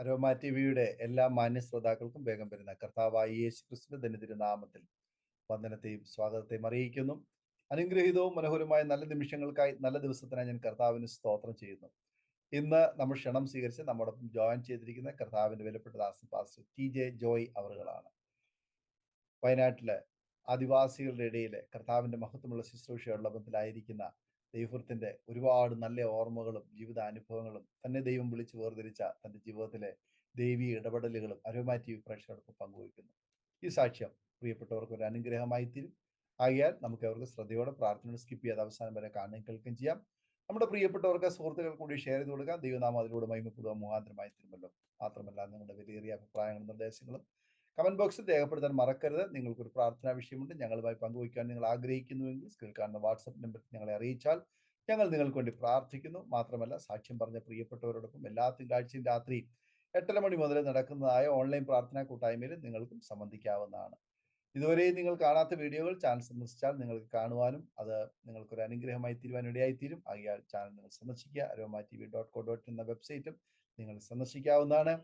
Aroma ടിവിയുടെ എല്ലാ മാന്യ ശ്രോതാക്കൾക്കും വേഗം വരുന്ന കർത്താവായ യേശു ക്രിസ്തുവിന്റെ ധന്യതിരുനാമത്തിൽ വന്ദനത്തെയും സ്വാഗതത്തെയും അറിയിക്കുന്നു. അനുഗ്രഹീതവും മനോഹരമായ നല്ല നിമിഷങ്ങൾക്കായി നല്ല ദിവസത്തിനായി ഞാൻ കർത്താവിന് സ്തോത്രം ചെയ്യുന്നു. ഇന്ന് നമ്മൾ ക്ഷണം സ്വീകരിച്ച് നമ്മോടൊപ്പം ജോയിൻ ചെയ്തിരിക്കുന്ന കർത്താവിന്റെ വിലപ്പെട്ട ദാസൻ പാസ്റ്റർ TJ ജോയ് അവറുകളാണ്. വയനാട്ടിലെ ആദിവാസികളുടെ ഇടയിലെ കർത്താവിന്റെ മഹത്വമുള്ള ശുശ്രൂഷയുള്ള ബന്ധത്തിലായിരിക്കുന്ന ദൈവത്തിന്റെ ഒരുപാട് നല്ല ഓർമ്മകളും ജീവിതാനുഭവങ്ങളും തന്നെ ദൈവം വിളിച്ച് വേർതിരിച്ച തന്റെ ജീവിതത്തിലെ ദൈവീയ ഇടപെടലുകളും അരോമ TV പ്രേക്ഷകർക്ക് പങ്കുവയ്ക്കുന്നു. ഈ സാക്ഷ്യം പ്രിയപ്പെട്ടവർക്ക് ഒരു അനുഗ്രഹമായി തീരും. ആകിയാൽ നമുക്ക് അവർക്ക് ശ്രദ്ധയോടെ പ്രാർത്ഥന സ്കിപ്പ് ചെയ്യാതെ അവസാനം വരെ കാണുകയും കേൾക്കുകയും ചെയ്യാം. നമ്മുടെ പ്രിയപ്പെട്ടവർക്ക് സുഹൃത്തുക്കൾ കൂടി ഷെയർ ചെയ്ത് കൊടുക്കാം. ദൈവനാമം അതിലൂടെ മഹിമപ്പെടുക മുഖാന്തരമായി തീരുമല്ലോ. മാത്രമല്ല നിങ്ങളുടെ വിലയേറിയ അഭിപ്രായങ്ങളും നിർദ്ദേശങ്ങളും കമന്റ് ബോക്സിൽ രേഖപ്പെടുത്താൻ മറക്കരുത്. നിങ്ങൾക്കൊരു പ്രാർത്ഥനാ വിഷയമുണ്ട്, ഞങ്ങളുമായി പങ്കുവയ്ക്കാൻ നിങ്ങൾ ആഗ്രഹിക്കുന്നുവെങ്കിൽ സ്ക്രീനിൽ കാണുന്ന വാട്സപ്പ് നമ്പർ ഞങ്ങളെ അറിയിച്ചാൽ ഞങ്ങൾ നിങ്ങൾക്ക് വേണ്ടി പ്രാർത്ഥിക്കുന്നു. മാത്രമല്ല സാക്ഷ്യം പറഞ്ഞ പ്രിയപ്പെട്ടവരോടൊപ്പം എല്ലാ തിങ്കളാഴ്ചയും രാത്രി 8:30 മണി മുതൽ നടക്കുന്നതായ ഓൺലൈൻ പ്രാർത്ഥനാ കൂട്ടായ്മയിൽ നിങ്ങൾക്കും സംബന്ധിക്കാവുന്നതാണ്. ഇതുവരെ നിങ്ങൾ കാണാത്ത വീഡിയോകൾ ചാനൽ സന്ദർശിച്ചാൽ നിങ്ങൾക്ക് കാണുവാനും അത് നിങ്ങൾക്കൊരു അനുഗ്രഹമായി തീരുവാൻ ഇടയായിത്തീരും. ആകിയാൽ ചാനൽ നിങ്ങൾ സന്ദർശിക്കുക. aroma.tv.co.in എന്ന വെബ്സൈറ്റും നിങ്ങൾ സന്ദർശിക്കാവുന്നതാണ്.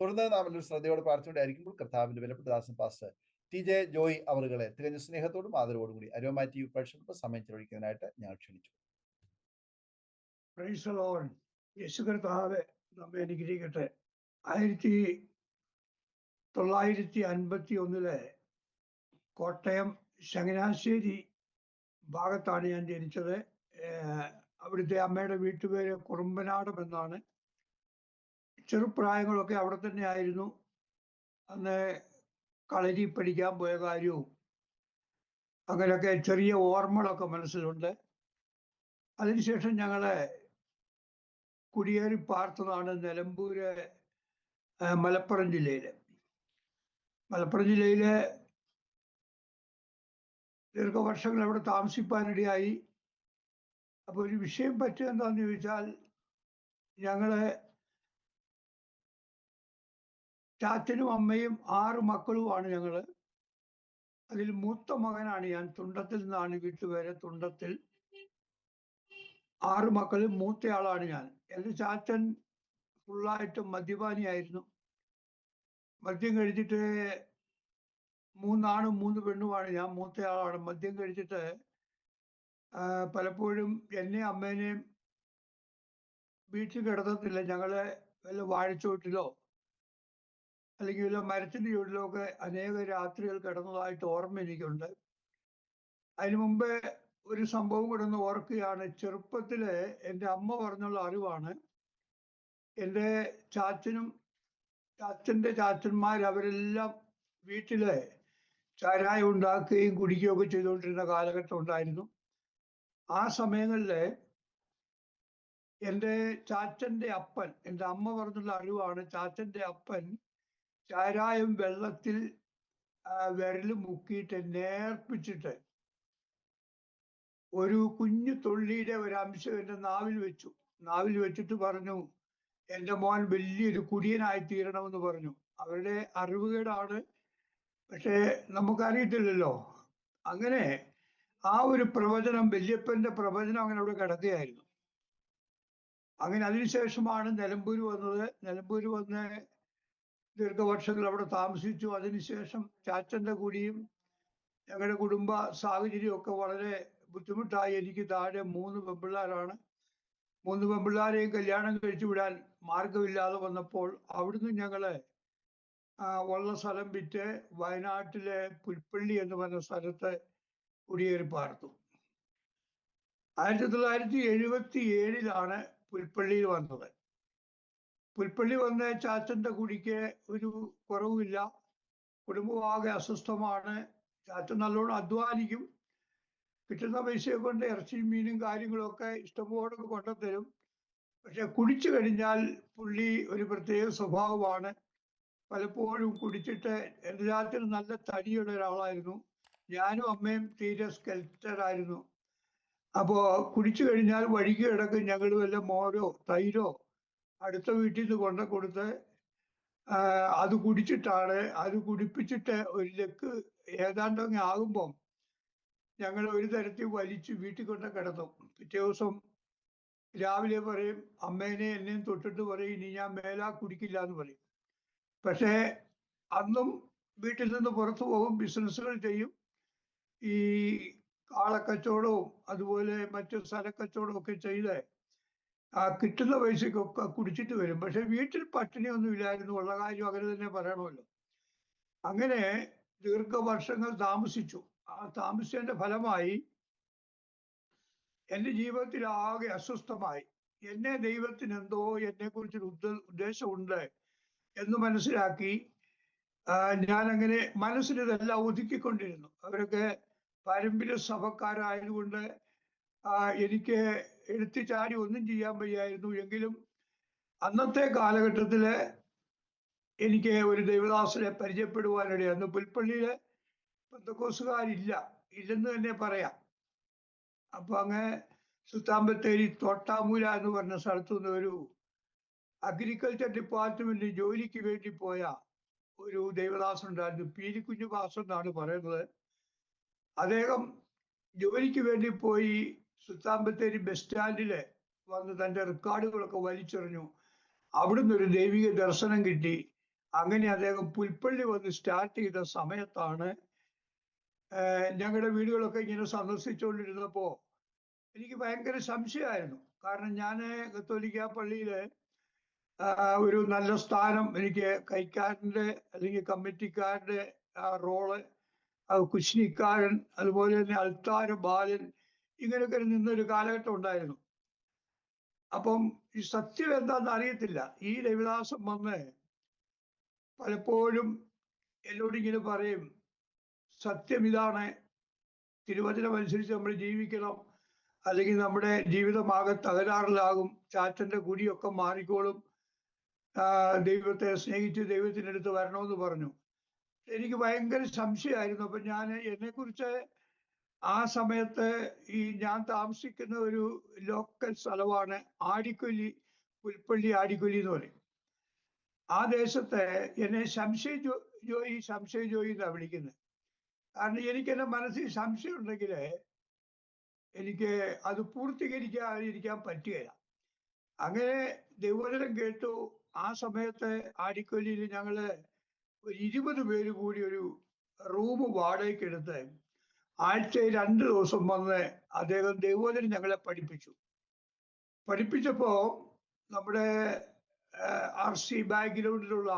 തുടർന്ന് നാം എല്ലാവരും ശ്രദ്ധയോടെ പ്രാർത്ഥനയോടെയായിരിക്കുമ്പോൾ കർത്താവിന്റെ വിലപ്പെട്ട ദാസൻ പാസ്റ്റർ TJ ജോയ് അവറുകളെ തികഞ്ഞ സ്നേഹത്തോടും ആദരവോടും കൂടി അരോമ TV പ്രേക്ഷകർക്ക് സമയം ചെലവഴിക്കുന്നതിനായിട്ട് ഞാൻ ക്ഷണിച്ചു. Praise the Lord. യേശു കർത്താവേ നമ്മെ അനുഗ്രഹിക്കട്ടെ. 1951 കോട്ടയം ചങ്ങനാശ്ശേരി ഭാഗത്താണ് ഞാൻ ജനിച്ചത്. അവിടുത്തെ അമ്മയുടെ വീട്ടുപേര് കുറുമ്പനാടം എന്നാണ്. ചെറുപ്രായങ്ങളൊക്കെ അവിടെ തന്നെ ആയിരുന്നു. അന്ന് കളരി പഠിക്കാൻ പോയ കാര്യവും അങ്ങനെയൊക്കെ ചെറിയ ഓർമ്മകളൊക്കെ മനസ്സിലുണ്ട്. അതിനുശേഷം ഞങ്ങളെ കുടിയേറി പാർത്തതാണ് നിലമ്പൂര്, മലപ്പുറം ജില്ലയിലെ ദീർഘവർഷങ്ങൾ അവിടെ താമസിപ്പാനിടയായി. അപ്പോൾ ഒരു വിഷയം പറ്റുക എന്താണെന്ന് ചോദിച്ചാൽ, ഞങ്ങള് ചാച്ചനും അമ്മയും 6 മക്കളുമാണ് ഞങ്ങള്. അതിൽ മൂത്ത മകനാണ് ഞാൻ. തുണ്ടത്തിൽ നിന്നാണ് വീട്ടുപേര്, തുണ്ടത്തിൽ. 6 മക്കളിൽ മൂത്തയാളാണ് ഞാൻ. എൻ്റെ ചാച്ചൻ ഫുള്ളായിട്ട് മദ്യപാനിയായിരുന്നു. മദ്യം കഴിച്ചിട്ട് 3 ആണും 3 പെണ്ണുമാണ്. ഞാൻ മൂത്തയാളാണ്. മദ്യം കഴിച്ചിട്ട് പലപ്പോഴും എന്നെ അമ്മേനെയും വീട്ടിൽ കിടത്തത്തില്ല. ഞങ്ങളെ വല്ല വാഴച്ചോട്ടിലോ അല്ലെങ്കിൽ വല്ല മരത്തിൻ്റെ ചുവട്ടിലോ ഒക്കെ അനേക രാത്രികൾ കിടന്നതായിട്ട് ഓർമ്മ എനിക്കുണ്ട്. അതിനു മുമ്പ് ഒരു സംഭവം കൂടെ ഒന്ന് ഓർക്കുകയാണ്. ചെറുപ്പത്തില് എൻ്റെ അമ്മ പറഞ്ഞുള്ള അറിവാണ്. എൻ്റെ ചാച്ചനും ചാച്ചൻ്റെ ചാച്ചന്മാർ അവരെല്ലാം വീട്ടില് ചാരായം ഉണ്ടാക്കുകയും കുടിക്കുകയൊക്കെ ചെയ്തുകൊണ്ടിരുന്ന കാലഘട്ടം ഉണ്ടായിരുന്നു. ആ സമയങ്ങളിൽ എൻ്റെ ചാച്ചൻ്റെ അപ്പൻ, എൻ്റെ അമ്മ പറഞ്ഞുള്ള അറിവാണ്, ചാച്ചൻ്റെ അപ്പൻ ചാരായം വെള്ളത്തിൽ വിരൽ മുക്കിയിട്ട് നേർപ്പിച്ചിട്ട് ഒരു കുഞ്ഞു തുള്ളിയുടെ ഒരു അംശം എൻ്റെ നാവിൽ വെച്ചിട്ട് പറഞ്ഞു, എൻ്റെ മോൻ വലിയൊരു കുടിയനായി തീരണമെന്ന് പറഞ്ഞു. അവരുടെ അറിവുകേടാണ്, പക്ഷേ നമുക്കറിയത്തില്ലല്ലോ. അങ്ങനെ ആ ഒരു പ്രവചനം, വല്യപ്പൻ്റെ പ്രവചനം അങ്ങനെ അവിടെ കിടക്കുകയായിരുന്നു. അങ്ങനെ അതിനുശേഷമാണ് നിലമ്പൂർ വന്നത്. നിലമ്പൂർ വന്ന് ദീർഘവർഷങ്ങൾ അവിടെ താമസിച്ചു. അതിനുശേഷം ചാച്ചൻ്റെ കൂടിയും ഞങ്ങളുടെ കുടുംബ സാഹചര്യമൊക്കെ വളരെ ബുദ്ധിമുട്ടായി. എനിക്ക് താഴെ 3 പെൺപിള്ളേരാണ്. 3 പെൺപിള്ളേരെയും കല്യാണം കഴിച്ചു വിടാൻ മാർഗമില്ലാതെ വന്നപ്പോൾ അവിടുന്ന് ഞങ്ങള് ഉള്ള സ്ഥലം വിറ്റ് വയനാട്ടിലെ പുൽപ്പള്ളി എന്ന് പറഞ്ഞ സ്ഥലത്ത് കുടിയേറി പാർത്തു. 1977 പുൽപ്പള്ളിയിൽ വന്നത്. പുൽപ്പള്ളി വന്ന ചാച്ചൻ്റെ കുടിക്ക് ഒരു കുറവുമില്ല. കുടുംബമാകെ അസ്വസ്ഥമാണ്. ചാച്ചൻ നല്ലോണം അധ്വാനിക്കും. കിട്ടുന്ന പൈസയെ കൊണ്ട് ഇറച്ചിയും മീനും കാര്യങ്ങളൊക്കെ ഇഷ്ടംപോലെ കൊണ്ടുത്തരും. പക്ഷെ കുടിച്ചു കഴിഞ്ഞാൽ പുള്ളി ഒരു പ്രത്യേക സ്വഭാവമാണ്. പലപ്പോഴും കുടിച്ചിട്ട്, എൻ്റെ ചാച്ചൻ നല്ല തടിയുള്ള ഒരാളായിരുന്നു. ഞാനും അമ്മയും തീരെ സ്കെൽറ്റഡായിരുന്നു. അപ്പോൾ കുടിച്ചു കഴിഞ്ഞാൽ വഴിക്ക് കിടക്കും. ഞങ്ങൾ വല്ല മോരോ തൈരോ അടുത്ത വീട്ടിൽ നിന്ന് കൊടുത്ത് അത് കുടിപ്പിച്ചിട്ട് ഒരു ലക്ക് ഏതാണ്ടങ്ങ് ആകുമ്പം ഞങ്ങൾ ഒരു തരത്തിൽ വലിച്ച് വീട്ടിൽ കൊണ്ട് കിടത്തും. പിറ്റേ ദിവസം രാവിലെ പറയും, അമ്മേനെ എന്നെയും തൊട്ടിട്ട് പറയും, ഇനി ഞാൻ മേലാ കുടിക്കില്ല എന്ന് പറയും. പക്ഷേ അന്നും വീട്ടിൽ നിന്ന് പുറത്തു പോകും, ബിസിനസ്സുകൾ ചെയ്യും. ഈ കാളക്കച്ചവടവും അതുപോലെ മറ്റു സ്ഥലക്കച്ചവടവും ഒക്കെ ചെയ്ത് കിട്ടുന്ന പൈസക്കൊക്കെ കുടിച്ചിട്ട് വരും. പക്ഷെ വീട്ടിൽ പട്ടിണിയൊന്നും ഇല്ലായിരുന്നു, ഉള്ള കാര്യം അങ്ങനെ തന്നെ പറയണമല്ലോ. അങ്ങനെ ദീർഘവർഷങ്ങൾ താമസിച്ചു. ആ താമസിച്ചതിന്റെ ഫലമായി എൻ്റെ ജീവിതത്തിൽ ആകെ അസ്വസ്ഥമായി. എന്നെ ദൈവത്തിന് എന്തോ എന്നെക്കുറിച്ചൊരു ഉദ്ദേശമുണ്ട് എന്ന് മനസ്സിലാക്കി ഞാൻ അങ്ങനെ മനസ്സിൽ ഇതെല്ലാം ഒതുക്കിക്കൊണ്ടിരുന്നു. അവരൊക്കെ പാരമ്പര്യ സഭക്കാരായതുകൊണ്ട് എനിക്ക് എടുത്തു ചാടി ഒന്നും ചെയ്യാൻ വയ്യായിരുന്നു. എങ്കിലും അന്നത്തെ കാലഘട്ടത്തില് എനിക്ക് ഒരു ദൈവദാസനെ പരിചയപ്പെടുവാനിടയായി. അന്ന് പുൽപ്പള്ളിയില് ഇല്ലെന്ന് തന്നെ പറയാം. അപ്പൊ അങ്ങ് സുൽത്താൻ ബത്തേരി തോട്ടാമൂല എന്ന് പറഞ്ഞ സ്ഥലത്തു നിന്ന് ഒരു അഗ്രികൾച്ചർ ഡിപ്പാർട്ട്മെന്റ് ജോലിക്ക് വേണ്ടി പോയ ഒരു ദൈവദാസൻ ഉണ്ടായിരുന്നു. പീലിക്കുഞ്ഞു പാസ്റ്റർ എന്നാണ് പറയുന്നത്. അദ്ദേഹം ജോലിക്ക് വേണ്ടി പോയി സുൽത്താൻ ബത്തേരി ബസ് സ്റ്റാൻഡില് വന്ന് തന്റെ റെക്കോർഡുകളൊക്കെ വലിച്ചെറിഞ്ഞു. അവിടുന്ന് ഒരു ദൈവിക ദർശനം കിട്ടി. അങ്ങനെ അദ്ദേഹം പുൽപ്പള്ളി വന്ന് സ്റ്റാർട്ട് ചെയ്ത സമയത്താണ് ഞങ്ങളുടെ വീടുകളൊക്കെ ഇങ്ങനെ സന്ദർശിച്ചുകൊണ്ടിരുന്നപ്പോ എനിക്ക് ഭയങ്കര സംശയമായിരുന്നു. കാരണം ഞാൻ കത്തോലിക്ക പള്ളിയില് ഒരു നല്ല സ്ഥാനം, എനിക്ക് കൈക്കാരന്റെ അല്ലെങ്കിൽ കമ്മിറ്റിക്കാരന്റെ റോള്, കുശ്നിക്കാരൻ, അതുപോലെ തന്നെ അൽത്താര ബാലൻ, ഇങ്ങനെയൊക്കെ നിന്നൊരു കാലഘട്ടം ഉണ്ടായിരുന്നു. അപ്പം ഈ സത്യം എന്താന്ന് അറിയത്തില്ല. ഈ രവിദാസം വന്ന് പലപ്പോഴും എന്നോട് ഇങ്ങനെ പറയും, സത്യം ഇതാണ്, തിരുവചനം അനുസരിച്ച് നമ്മൾ ജീവിക്കണം, അല്ലെങ്കിൽ നമ്മുടെ ജീവിതമാകെ തകരാറിലാകും, ചാച്ചന്റെ കുടിയൊക്കെ മാറിക്കോളും, ദൈവത്തെ സ്നേഹിച്ച് ദൈവത്തിൻ്റെ അടുത്ത് വരണമെന്ന് പറഞ്ഞു. എനിക്ക് ഭയങ്കര സംശയമായിരുന്നു. അപ്പൊ ഞാൻ എന്നെക്കുറിച്ച് ആ സമയത്ത് ഞാൻ താമസിക്കുന്ന ഒരു ലോക്കൽ സ്ഥലമാണ് ആടിക്കൊല്ലി, പുൽപ്പള്ളി ആടിക്കൊല്ലി എന്ന് പറയും. ആ ദേശത്തെ എന്നെ സംശയ ജോയി എന്നാണ് വിളിക്കുന്നത്. കാരണം എനിക്ക് എൻ്റെ മനസ്സിൽ സംശയം ഉണ്ടെങ്കിൽ എനിക്ക് അത് പൂർത്തീകരിക്കാതിരിക്കാൻ പറ്റുകയില്ല. അങ്ങനെ ദൈവവചനം കേട്ടു. ആ സമയത്ത് ആടിക്കൊല്ലിയിൽ ഞങ്ങള് ഒരു 20 പേര് കൂടി ഒരു റൂം വാടകയ്ക്ക് എടുത്ത് ആഴ്ചയിൽ 2 ദിവസം വന്ന് അദ്ദേഹം ദൈവവചനം ഞങ്ങളെ പഠിപ്പിച്ചപ്പോ നമ്മുടെ RC ബാക്ക്ഗ്രൗണ്ടിലുള്ള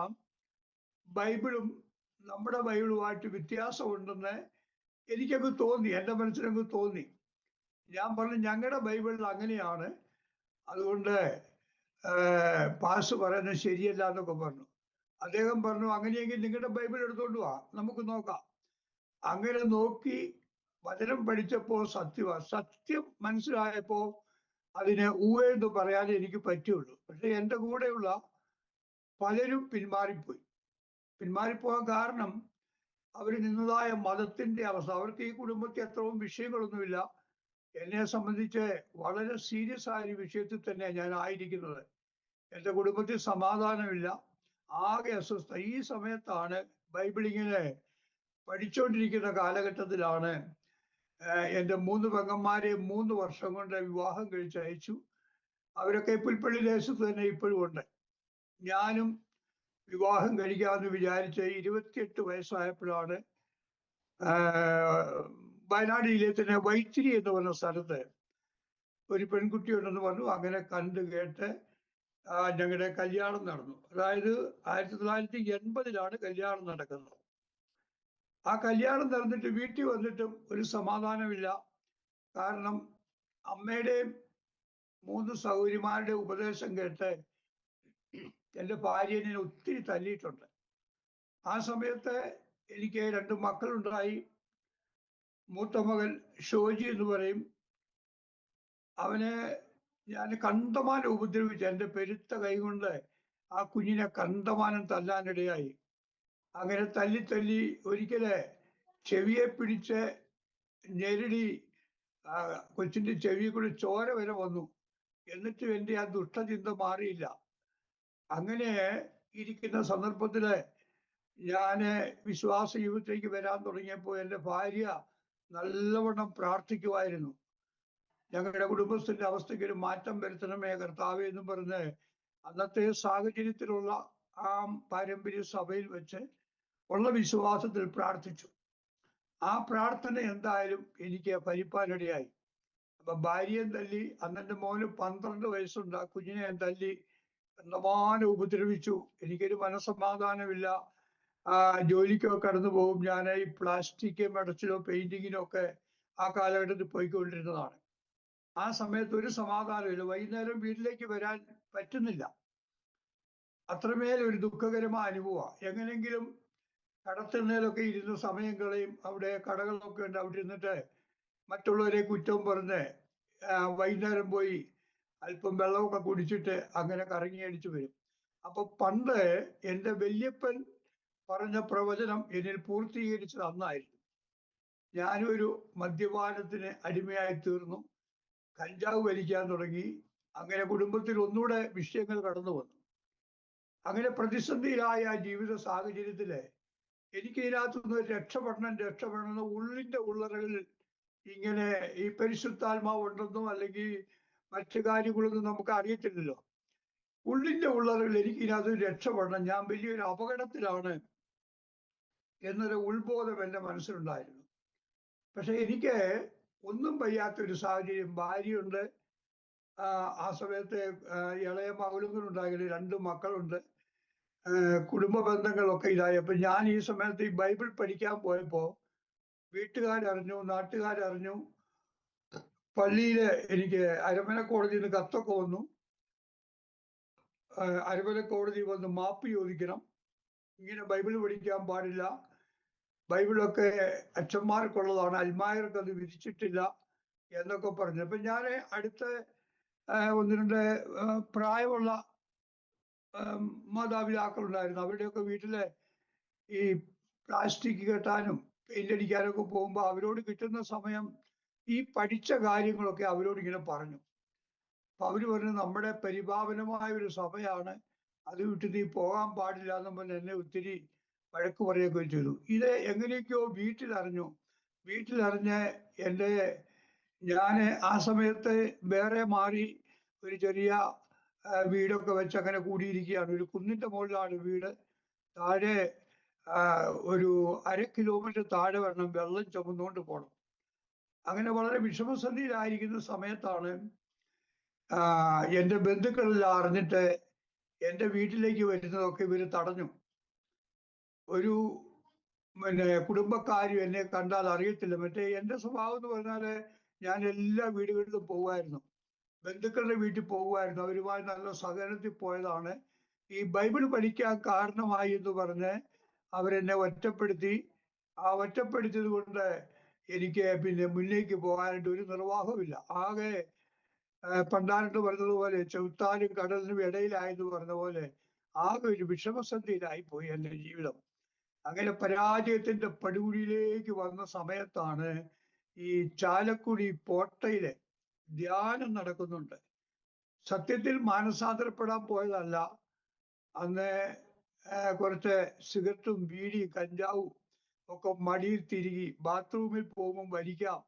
ബൈബിളും നമ്മുടെ ബൈബിളുമായിട്ട് വ്യത്യാസമുണ്ടെന്ന് എനിക്കങ്ങ് തോന്നി, എൻ്റെ മനസ്സിലങ്ങ് തോന്നി. ഞാൻ പറഞ്ഞു, ഞങ്ങളുടെ ബൈബിളിൽ അങ്ങനെയാണ്, അതുകൊണ്ട് പാസ് പറയുന്നത് ശരിയല്ല എന്നൊക്കെ പറഞ്ഞു. അദ്ദേഹം പറഞ്ഞു, അങ്ങനെയെങ്കിൽ നിങ്ങളുടെ ബൈബിൾ എടുത്തോണ്ട് വാ, നമുക്ക് നോക്കാം. അങ്ങനെ നോക്കി വചനം പഠിച്ചപ്പോ സത്യം മനസ്സിലായപ്പോ അതിന് ഊവെന്ന് പറയാതെ എനിക്ക് പറ്റുള്ളൂ. പക്ഷെ എൻ്റെ കൂടെയുള്ള പലരും പിന്മാറിപ്പോകാൻ കാരണം അവർ നിന്നതായ മതത്തിന്റെ അവസ്ഥ. അവർക്ക് ഈ കുടുംബത്തിൽ അത്രയും വിഷയങ്ങളൊന്നുമില്ല. എന്നെ സംബന്ധിച്ച് വളരെ സീരിയസ് ആയ ഒരു വിഷയത്തിൽ തന്നെ ഞാൻ ആയിരിക്കുന്നത്. എൻ്റെ കുടുംബത്തിൽ സമാധാനമില്ല, ആകെ അസ്വസ്ഥ. ഈ സമയത്താണ് ബൈബിൾ ഇങ്ങനെ പഠിച്ചുകൊണ്ടിരിക്കുന്ന കാലഘട്ടത്തിലാണ് എൻ്റെ 3 പെങ്ങന്മാരെ 3 വർഷം കൊണ്ട് വിവാഹം കഴിച്ച് അയച്ചു. അവരൊക്കെ പുൽപ്പള്ളി ദേശത്ത് തന്നെ ഇപ്പോഴും ഉണ്ട്. ഞാനും വിവാഹം കഴിക്കാമെന്ന് വിചാരിച്ച് 28 വയസ്സായപ്പോഴാണ് വയനാട് ജില്ലയിൽ തന്നെ വൈത്തിരി എന്ന് പറഞ്ഞ സ്ഥലത്ത് ഒരു പെൺകുട്ടി ഉണ്ടെന്ന് പറഞ്ഞു. അങ്ങനെ കണ്ടു കേട്ട് ഞങ്ങളുടെ കല്യാണം നടന്നു. അതായത് 1980 കല്യാണം നടക്കുന്നത്. ആ കല്യാണം നടന്നിട്ട് വീട്ടിൽ വന്നിട്ടും ഒരു സമാധാനമില്ല. കാരണം അമ്മയുടെയും 3 സഹോദരിമാരുടെ ഉപദേശം കേട്ട് എൻ്റെ ഭാര്യനെ ഒത്തിരി തല്ലിയിട്ടുണ്ട്. ആ സമയത്ത് എനിക്ക് 2 മക്കളുണ്ടായി. മൂത്ത മകൻ ഷോജി എന്ന് പറയും. അവനെ ഞാൻ കണ്ടമാനം ഉപദ്രവിച്ചു. എൻ്റെ പെരുത്ത കൈകൊണ്ട് ആ കുഞ്ഞിനെ കണ്ടമാനം തല്ലാനിടയായി. അങ്ങനെ തല്ലി ഒരിക്കല് ചെവിയെ പിടിച്ച് ഞെരടി കൊച്ചിൻ്റെ ചെവിയെ കൂടി ചോര വരെ വന്നു. എന്നിട്ടും എൻ്റെ ആ ദുഷ്ടചിന്ത മാറിയില്ല. അങ്ങനെ ഇരിക്കുന്ന സന്ദർഭത്തില് ഞാന് വിശ്വാസ ജീവിതത്തിലേക്ക് വരാൻ തുടങ്ങിയപ്പോൾ എൻ്റെ ഭാര്യ നല്ലവണ്ണം പ്രാർത്ഥിക്കുമായിരുന്നു. ഞങ്ങളുടെ കുടുംബത്തിന്റെ അവസ്ഥയ്ക്ക് ഒരു മാറ്റം വരുത്തണമേ കർത്താവേ എന്നും പറഞ്ഞ് അന്നത്തെ സാഹചര്യത്തിലുള്ള ആ പാരമ്പര്യ സഭയിൽ വെച്ച് ഉള്ള വിശ്വാസത്തിൽ പ്രാർത്ഥിച്ചു. ആ പ്രാർത്ഥന എന്തായാലും എനിക്ക് ഫലിപ്പാനിടയായി. അപ്പൊ ഭാര്യയും തല്ലി. അന്ന് എൻ്റെ മോന് 12 വയസ്സുണ്ട്. ആ കുഞ്ഞിനെ ഞാൻ തല്ലി കണ്ടമാനം ഉപദ്രവിച്ചു. എനിക്കൊരു മനസ്സമാധാനമില്ല. ജോലിക്കൊക്കെ കടന്നു പോകും. ഞാൻ ഈ പ്ലാസ്റ്റിക് മെടച്ചിലോ പെയിന്റിങ്ങിനോ ഒക്കെ ആ കാലഘട്ടത്തിൽ പോയിക്കൊണ്ടിരുന്നതാണ്. ആ സമയത്ത് ഒരു സമാധാനമില്ല. വൈകുന്നേരം വീട്ടിലേക്ക് വരാൻ പറ്റുന്നില്ല. അത്രമേൽ ഒരു ദുഃഖകരമായ അനുഭവമാണ്. എങ്ങനെങ്കിലും കടത്തിണ്ണയിലൊക്കെ ഇരുന്ന് സമയം കളയും. അവിടെ കടകളൊക്കെ ഉണ്ട്. അവിടെ ഇരുന്നിട്ട് മറ്റുള്ളവരെ കുറ്റം പറഞ്ഞ് വൈകുന്നേരം പോയി അല്പം വെള്ളമൊക്കെ കുടിച്ചിട്ട് അങ്ങനെ കറങ്ങി അടിച്ചു വരും. അപ്പൊ പണ്ട് എൻ്റെ വല്യപ്പൻ പറഞ്ഞ പ്രവചനം എന്നിൽ പൂർത്തീകരിച്ചത് അന്നായിരുന്നു. ഞാനും ഒരു മദ്യപാനത്തിന് അടിമയായി തീർന്നു. കഞ്ചാവ് വലിക്കാൻ തുടങ്ങി. അങ്ങനെ കുടുംബത്തിൽ ഒന്നുകൂടെ വിഷയങ്ങൾ കടന്നു വന്നു. അങ്ങനെ പ്രതിസന്ധിയിലായ ജീവിത സാഹചര്യത്തില് എനിക്ക് ഇതിനകത്തുനിന്ന് രക്ഷപ്പെടണം ഉള്ളിന്റെ ഉള്ളറകളിൽ ഇങ്ങനെ ഈ പരിശുദ്ധാത്മാവ് ഉണ്ടെന്നോ അല്ലെങ്കിൽ മറ്റു കാര്യങ്ങളൊന്നും നമുക്ക് അറിയത്തില്ലല്ലോ. ഉള്ളിന്റെ ഉള്ളറകളിൽ എനിക്ക് ഇതിനകത്ത് രക്ഷപ്പെടണം, ഞാൻ വലിയൊരു അപകടത്തിലാണ് എന്നൊരു ഉത്ബോധം എൻ്റെ മനസ്സിലുണ്ടായിരുന്നു. പക്ഷെ എനിക്ക് ഒന്നും വയ്യാത്തൊരു സാഹചര്യം. ഭാര്യയുണ്ട്. ആ സമയത്ത് ഇളയ മകളുണ്ടായിരുന്നു. 2 മക്കളുണ്ട്. കുടുംബ ബന്ധങ്ങളൊക്കെ ഇതായി. അപ്പൊ ഞാൻ ഈ സമയത്ത് ഈ ബൈബിൾ പഠിക്കാൻ പോയപ്പോ വീട്ടുകാരറിഞ്ഞു, നാട്ടുകാരറിഞ്ഞു. പള്ളിയില് എനിക്ക് അരമന കോടതിയിൽ നിന്ന് കത്തൊക്കെ വന്നു. അരമന കോടതി വന്ന് മാപ്പ് ചോദിക്കണം, ഇങ്ങനെ ബൈബിൾ പഠിക്കാൻ പാടില്ല, ബൈബിളൊക്കെ അച്ഛന്മാർക്കുള്ളതാണ്, അൽമായർക്ക് അത് വിധിച്ചിട്ടില്ല എന്നൊക്കെ പറഞ്ഞു. അപ്പൊ ഞാൻ അടുത്ത 1-2 പ്രായമുള്ള മാതാപിതാക്കളുണ്ടായിരുന്നു. അവരുടെയൊക്കെ വീട്ടിലെ ഈ പ്ലാസ്റ്റിക് കെട്ടാനും പെയിന്റ് അടിക്കാനൊക്കെ പോകുമ്പോൾ അവരോട് കിട്ടുന്ന സമയം ഈ പഠിച്ച കാര്യങ്ങളൊക്കെ അവരോട് ഇങ്ങനെ പറഞ്ഞു. അപ്പൊ അവര് പറഞ്ഞു, നമ്മുടെ പരിപാവനമായ ഒരു സഭയാണ്, അത് വിട്ട് നീ പോകാൻ പാടില്ല എന്ന് പറഞ്ഞ് എന്നെ ഒത്തിരി വഴക്ക് പറയുകയൊക്കെ ചെയ്തു. ഇത് എങ്ങനെയൊക്കെയോ വീട്ടിലറിഞ്ഞ് ഞാൻ ആ സമയത്ത് വേറെ മാറി ഒരു ചെറിയ വീടൊക്കെ വെച്ച് അങ്ങനെ കൂടിയിരിക്കുകയാണ്. ഒരു കുന്നിന്റെ മുകളിലാണ് വീട്. താഴെ ഒരു 1/2 കിലോമീറ്റർ താഴെ വരണം, വെള്ളം ചുമന്നുകൊണ്ട് പോകണം. അങ്ങനെ വളരെ വിഷമസന്ധിയിലായിരിക്കുന്ന സമയത്താണ് എൻ്റെ ബന്ധുക്കളെല്ലാം അറിഞ്ഞിട്ട് എൻ്റെ വീട്ടിലേക്ക് വരുന്നതൊക്കെ ഇവര് തടഞ്ഞു. ഒരു കുടുംബക്കാരും എന്നെ കണ്ടാൽ അറിയത്തില്ല. മറ്റേ എൻ്റെ സ്വഭാവം എന്ന് പറഞ്ഞാല് ഞാൻ എല്ലാ വീടുകളിലും പോകുമായിരുന്നു, ബന്ധുക്കളുടെ വീട്ടിൽ പോകുമായിരുന്നു. അവരുമായി നല്ല സഹകരണത്തിൽ പോയതാണ്. ഈ ബൈബിൾ പഠിക്കാൻ കാരണമായി എന്ന് പറഞ്ഞ് അവരെന്നെ ഒറ്റപ്പെടുത്തി. ആ ഒറ്റപ്പെടുത്തിയത് കൊണ്ട് എനിക്ക് പിന്നെ മുന്നേക്ക് പോകാനായിട്ട് ഒരു നിർവാഹമില്ല. ആകെ പണ്ടാണ്ട് പറഞ്ഞതുപോലെ ചവിട്ടാനും കടലിനും ഇടയിലായെന്ന് പറഞ്ഞ പോലെ ആകെ ഒരു വിഷമസന്ധിയിലായി പോയി എൻ്റെ ജീവിതം. അങ്ങനെ പരാജയത്തിന്റെ പടുകുഴിയിലേക്ക് വന്ന സമയത്താണ് ഈ ചാലക്കുടി പോട്ടയിലെ ധ്യാനം നടക്കുന്നുണ്ട്. സത്യത്തിൽ മാനസാന്തരപ്പെടാൻ പോയതല്ല. അന്ന് കുറച്ച് സിഗരറ്റും ബീഡിയും കഞ്ചാവും ഒക്കെ മടിയിൽ തിരികി ബാത്റൂമിൽ പോകുമ്പോൾ വലിക്കാം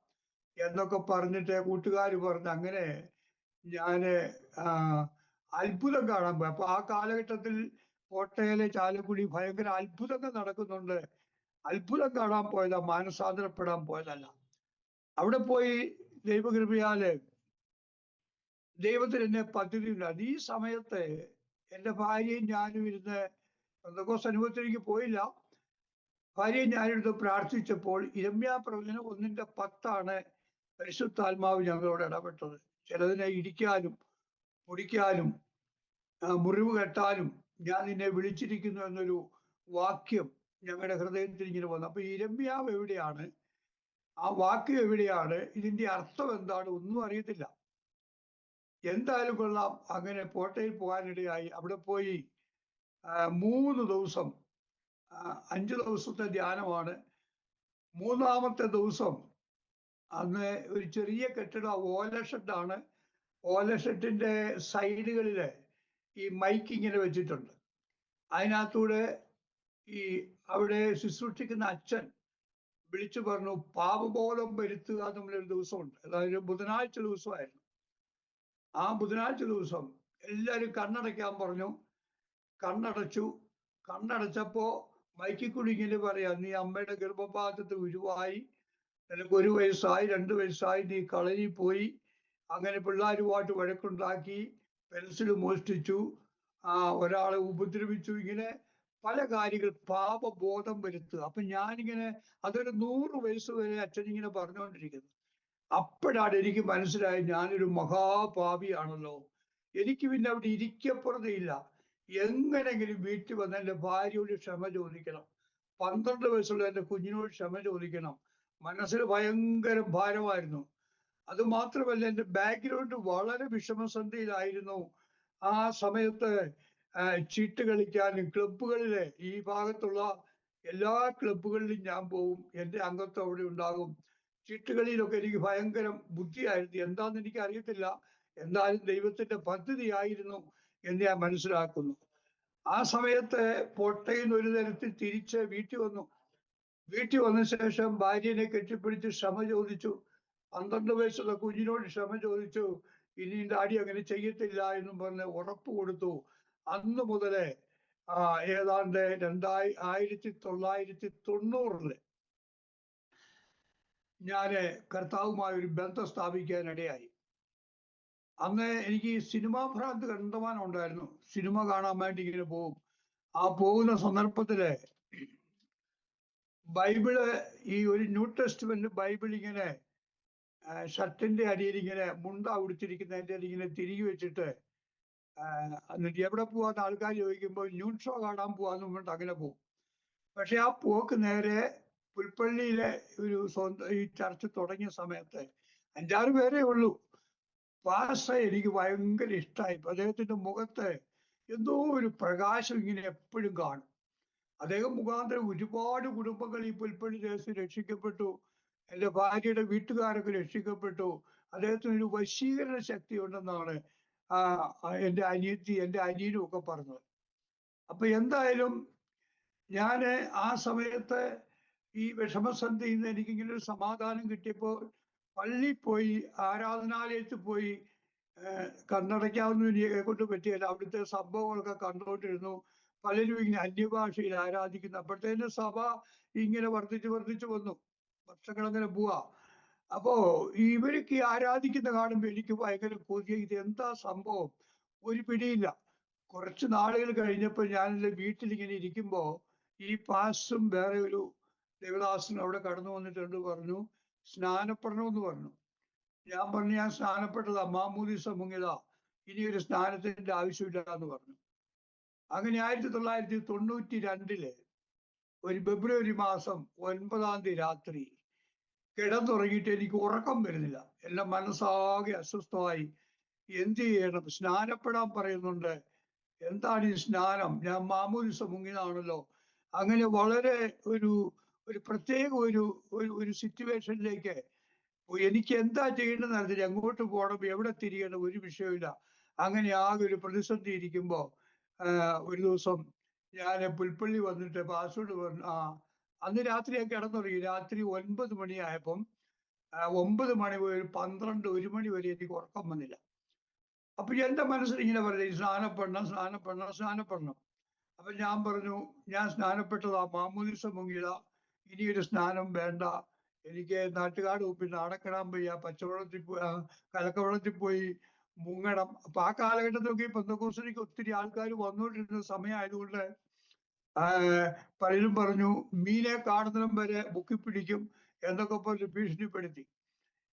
എന്നൊക്കെ പറഞ്ഞിട്ട് കൂട്ടുകാർ പറഞ്ഞ് അങ്ങനെ ഞാന് അത്ഭുതം കാണാൻ പോയി. അപ്പൊ ആ കാലഘട്ടത്തിൽ കോട്ടയിലെ ചാലക്കുടി ഭയങ്കര അത്ഭുതങ്ങൾ നടക്കുന്നുണ്ട്. അത്ഭുതം കാണാൻ പോയതാ, മാനസാന്തരപ്പെടാൻ പോയതല്ല. അവിടെ പോയി ദൈവകൃപയാല് ദൈവത്തിന് എന്നെ പദ്ധതി ഉണ്ടായിരുന്നു. ഈ സമയത്ത് എൻ്റെ ഭാര്യയും ഞാനും ഇരുന്ന് പെന്തക്കോസ്ത് അനുഭവത്തിലേക്ക് പോയില്ല. ഭാര്യയും ഞാനിരുന്ന് പ്രാർത്ഥിച്ചപ്പോൾ യിരെമ്യാ പ്രവചനം 1:10 പരിശുദ്ധാത്മാവ് ഞങ്ങളോട് ഇടപെട്ടത്. ചിലതിനെ ഇടിക്കാനും പൊടിക്കാനും മുറിവ് കെട്ടാനും ഞാൻ നിന്നെ വിളിച്ചിരിക്കുന്നു എന്നൊരു വാക്യം ഞങ്ങളുടെ ഹൃദയത്തിൽ ഇങ്ങനെ വന്നു. അപ്പൊ യിരെമ്യാവ് എവിടെയാണ്, ആ വാക്യം എവിടെയാണ്, ഇതിന്റെ അർത്ഥം എന്താണ്, ഒന്നും അറിയത്തില്ല. എന്തായാലും കൊള്ളാം, അങ്ങനെ പോട്ടയിൽ പോകാനിടയായി. അവിടെ പോയി 3 ദിവസം 5 ദിവസത്തെ ധ്യാനമാണ്. 3-ാമത്തെ ദിവസം അന്ന് ഒരു ചെറിയ കെട്ടിടം, ഓലഷെഡാണ്. ഓലഷെഡിന്റെ സൈഡുകളില് ഈ മൈക്ക് ഇങ്ങനെ വെച്ചിട്ടുണ്ട്. അതിനകത്തൂടെ ഈ അവിടെ ശുശ്രൂഷിക്കുന്ന അച്ഛൻ വിളിച്ചു പറഞ്ഞു, പാപബോധം വരുത്തുക എന്നുള്ളൊരു ദിവസമുണ്ട്. അതായത് ബുധനാഴ്ച ദിവസമായിരുന്നു. ആ ബുധനാഴ്ച ദിവസം എല്ലാവരും കണ്ണടയ്ക്കാൻ പറഞ്ഞു. കണ്ണടച്ചപ്പോ മൈക്കിൽ കൂടി ഇങ്ങനെ പറയാ, നീ അമ്മയുടെ ഗർഭപാത്രത്തിൽ ഉരുവായി, നിനക്ക് 1 വയസ്സായി 2 വയസ്സായി, നീ കളരി പോയി, അങ്ങനെ പിള്ളേരുമായിട്ട് വഴക്കുണ്ടാക്കി, പെൻസിൽ മോഷ്ടിച്ചു, ഒരാളെ ഉപദ്രവിച്ചു, ഇങ്ങനെ പല കാര്യങ്ങൾ, പാപബോധം വരുത്തുക. അപ്പൊ ഞാനിങ്ങനെ അതൊരു 100 വയസ്സ് വരെ അച്ഛൻ ഇങ്ങനെ പറഞ്ഞുകൊണ്ടിരിക്കുന്നു. അപ്പോഴാണ് എനിക്ക് മനസ്സിലായി ഞാനൊരു മഹാപാപിയാണല്ലോ. എനിക്ക് പിന്നെ അവിടെ ഇരിക്കപ്പുറതയില്ല. എങ്ങനെങ്കിലും വീട്ടിൽ വന്ന് എൻ്റെ ഭാര്യയോട് ക്ഷമ ചോദിക്കണം, 12 വയസ്സുള്ള എൻ്റെ കുഞ്ഞിനോട് ക്ഷമ ചോദിക്കണം. മനസ്സിൽ ഭയങ്കര ഭാരമായിരുന്നു. അത് മാത്രമല്ല, എൻ്റെ ബാക്ക്ഗ്രൗണ്ട് വളരെ വിഷമസന്ധിയിലായിരുന്നു. ആ സമയത്ത് ചീട്ട് കളിക്കാനും ക്ലബ്ബുകളിലെ ഈ ഭാഗത്തുള്ള എല്ലാ ക്ലബ്ബുകളിലും ഞാൻ പോവും, എൻ്റെ അംഗത്വം അവിടെ ഉണ്ടാകും. ചീട്ടുകളിലൊക്കെ എനിക്ക് ഭയങ്കര ബുദ്ധിയായിരുന്നു. എന്താണെന്ന് എനിക്ക് അറിയത്തില്ല, എന്നാലും ദൈവത്തിന്റെ പദ്ധതിയായിരുന്നു എന്ന് ഞാൻ മനസ്സിലാക്കുന്നു. ആ സമയത്ത് പൊട്ടയിൽ നിന്ന് ഒരു തരത്തിൽ തിരിച്ച് വീട്ടിൽ വന്നു. വീട്ടിൽ വന്ന ശേഷം ഭാര്യനെ കെട്ടിപ്പിടിച്ച് ക്ഷമ ചോദിച്ചു. 12 വയസ്സുള്ള കുഞ്ഞിനോട് ക്ഷമ ചോദിച്ചു. ഇനി ഡാഡി അങ്ങനെ ചെയ്യത്തില്ല എന്നും പറഞ്ഞ് ഉറപ്പ് കൊടുത്തു. അന്ന് മുതലേ ഏതാണ്ട് 1990 ഞാന് കർത്താവുമായി ഒരു ബന്ധം സ്ഥാപിക്കാനിടയായി. അന്ന് എനിക്ക് സിനിമാ ഭ്രാന്ത് കണ്ടമാനം ഉണ്ടായിരുന്നു. സിനിമ കാണാൻ വേണ്ടി ഇങ്ങനെ പോകും. ആ പോകുന്ന സന്ദർഭത്തില് ബൈബിള്, ഈ ഒരു ന്യൂ ടെസ്റ്റ്മെന്റ് ബൈബിൾ ഇങ്ങനെ ഷർട്ടിന്റെ അടിയിൽ ഇങ്ങനെ മുണ്ട ഉടുത്തിരിക്കുന്നതിന്റെ ഇങ്ങനെ തിരികെ വെച്ചിട്ട്, എന്നിട്ട് എവിടെ പോവാന്ന് ആൾക്കാർ ചോദിക്കുമ്പോൾ ന്യൂൺ ഷോ കാണാൻ പോവാന്ന് പറഞ്ഞിട്ട് അങ്ങനെ പോകും. പക്ഷെ ആ പോക്ക് നേരെ പുൽപ്പള്ളിയിലെ ഒരു സ്വന്തം ഈ ചർച്ച് തുടങ്ങിയ സമയത്ത് 5-6 പേരേ ഉള്ളൂ. പാസ്റ്റർ എനിക്ക് ഭയങ്കര ഇഷ്ടമായി. അദ്ദേഹത്തിന്റെ മുഖത്ത് എന്തോ ഒരു പ്രകാശം ഇങ്ങനെ എപ്പോഴും കാണും. അദ്ദേഹം മുഖാന്തരം ഒരുപാട് കുടുംബങ്ങൾ ഈ പുൽപ്പള്ളി ദേശത്ത് രക്ഷിക്കപ്പെട്ടു. എൻ്റെ ഭാര്യയുടെ വീട്ടുകാരൊക്കെ രക്ഷിക്കപ്പെട്ടു. അദ്ദേഹത്തിന് ഒരു വശീകരണ ശക്തി ഉണ്ടെന്നാണ് എൻ്റെ അനിയനും ഒക്കെ പറഞ്ഞത്. അപ്പൊ എന്തായാലും ഞാന് ആ സമയത്ത് ഈ വിഷമസന്ധിയിൽ നിന്ന് എനിക്കിങ്ങനെ ഒരു സമാധാനം കിട്ടിയപ്പോൾ പള്ളിയിൽ പോയി, ആരാധനാലയത്തിൽ പോയി, കണ്ണടയ്ക്കാവുന്ന കൊണ്ട് പറ്റിയല്ല, അവിടുത്തെ സംഭവങ്ങളൊക്കെ കണ്ടുകൊണ്ടിരുന്നു. പലരും ഇങ്ങനെ അന്യഭാഷയിൽ ആരാധിക്കുന്നു. അപ്പോഴത്തേനും സഭ ഇങ്ങനെ വർദ്ധിച്ചു വന്നു. വർഷങ്ങൾ അങ്ങനെ പോവാ. അപ്പോ ഇവർക്ക് ആരാധിക്കുന്ന കാണുമ്പോൾ എനിക്ക് ഭയങ്കര കൊതിയ, ഇത് എന്താ സംഭവം, ഒരു പിടിയില്ല. കുറച്ച് നാളുകൾ കഴിഞ്ഞപ്പോൾ ഞാൻ എൻ്റെ വീട്ടിലിങ്ങനെ ഇരിക്കുമ്പോ ഈ പാസും വേറെ ഒരു ദേവദാസനും അവിടെ കടന്നു വന്നിട്ടുണ്ട്. പറഞ്ഞു സ്നാനപ്പെടണമെന്ന് പറഞ്ഞു. ഞാൻ പറഞ്ഞു ഞാൻ സ്നാനപ്പെട്ടതാ, മാമോദീസ മുങ്ങിയതാ, ഇനി ഒരു സ്നാനത്തിന്റെ ആവശ്യമില്ല എന്ന് പറഞ്ഞു. അങ്ങനെ 1992 ഒരു ഫെബ്രുവരി മാസം 9-ാം തീയതി രാത്രി കിടന്നുറങ്ങിയിട്ട് എനിക്ക് ഉറക്കം വരുന്നില്ല. എല്ലാം മനസ്സാകെ അസ്വസ്ഥമായി. എന്ത് ചെയ്യണം? സ്നാനപ്പെടാൻ പറയുന്നുണ്ട്. എന്താണ് ഈ സ്നാനം? ഞാൻ മാമോദീസ മുങ്ങിയതാണല്ലോ. അങ്ങനെ വളരെ ഒരു പ്രത്യേക ഒരു സിറ്റുവേഷനിലേക്ക് എനിക്ക് എന്താ ചെയ്യേണ്ടതെന്ന് അറിയില്ല. എങ്ങോട്ട് പോകണം, എവിടെ തിരിയണം, ഒരു വിഷയമില്ല. അങ്ങനെ ആകെ ഒരു പ്രതിസന്ധി ഇരിക്കുമ്പോ ഒരു ദിവസം ഞാൻ പുൽപ്പള്ളി വന്നിട്ട് പാസ്വേഡ് പറഞ്ഞു. അന്ന് രാത്രി ഞാൻ കിടന്നുറങ്ങി. രാത്രി 9 മണിയായപ്പം 9 മണി മുതൽ 1 മണി വരെ എനിക്ക് ഉറക്കം വന്നില്ല. അപ്പൊ എന്റെ മനസ്സിൽ ഇങ്ങനെ പറഞ്ഞു സ്നാനപ്പെടണം. അപ്പൊ ഞാൻ പറഞ്ഞു ഞാൻ സ്നാനപ്പെട്ടതാ, മാമോദീസ മുങ്ങിയതാ, ഇനിയൊരു സ്നാനം വേണ്ട, എനിക്ക് നാട്ടുകാട് പിന്നെ അടക്കിടാൻ വയ്യ, പച്ചവെള്ളത്തിൽ കലക്കവെള്ളത്തിൽ പോയി മുങ്ങണം. അപ്പൊ ആ കാലഘട്ടത്തിലൊക്കെ പെന്തക്കോസ്തിലേക്ക് ഒത്തിരി ആൾക്കാർ വന്നുകൊണ്ടിരുന്ന സമയമായതുകൊണ്ട് പലരും പറഞ്ഞു മീനെ കാണുന്നതും വരെ മുക്കി പിടിക്കും എന്നൊക്കെ പറഞ്ഞ് ഭീഷണിപ്പെടുത്തി.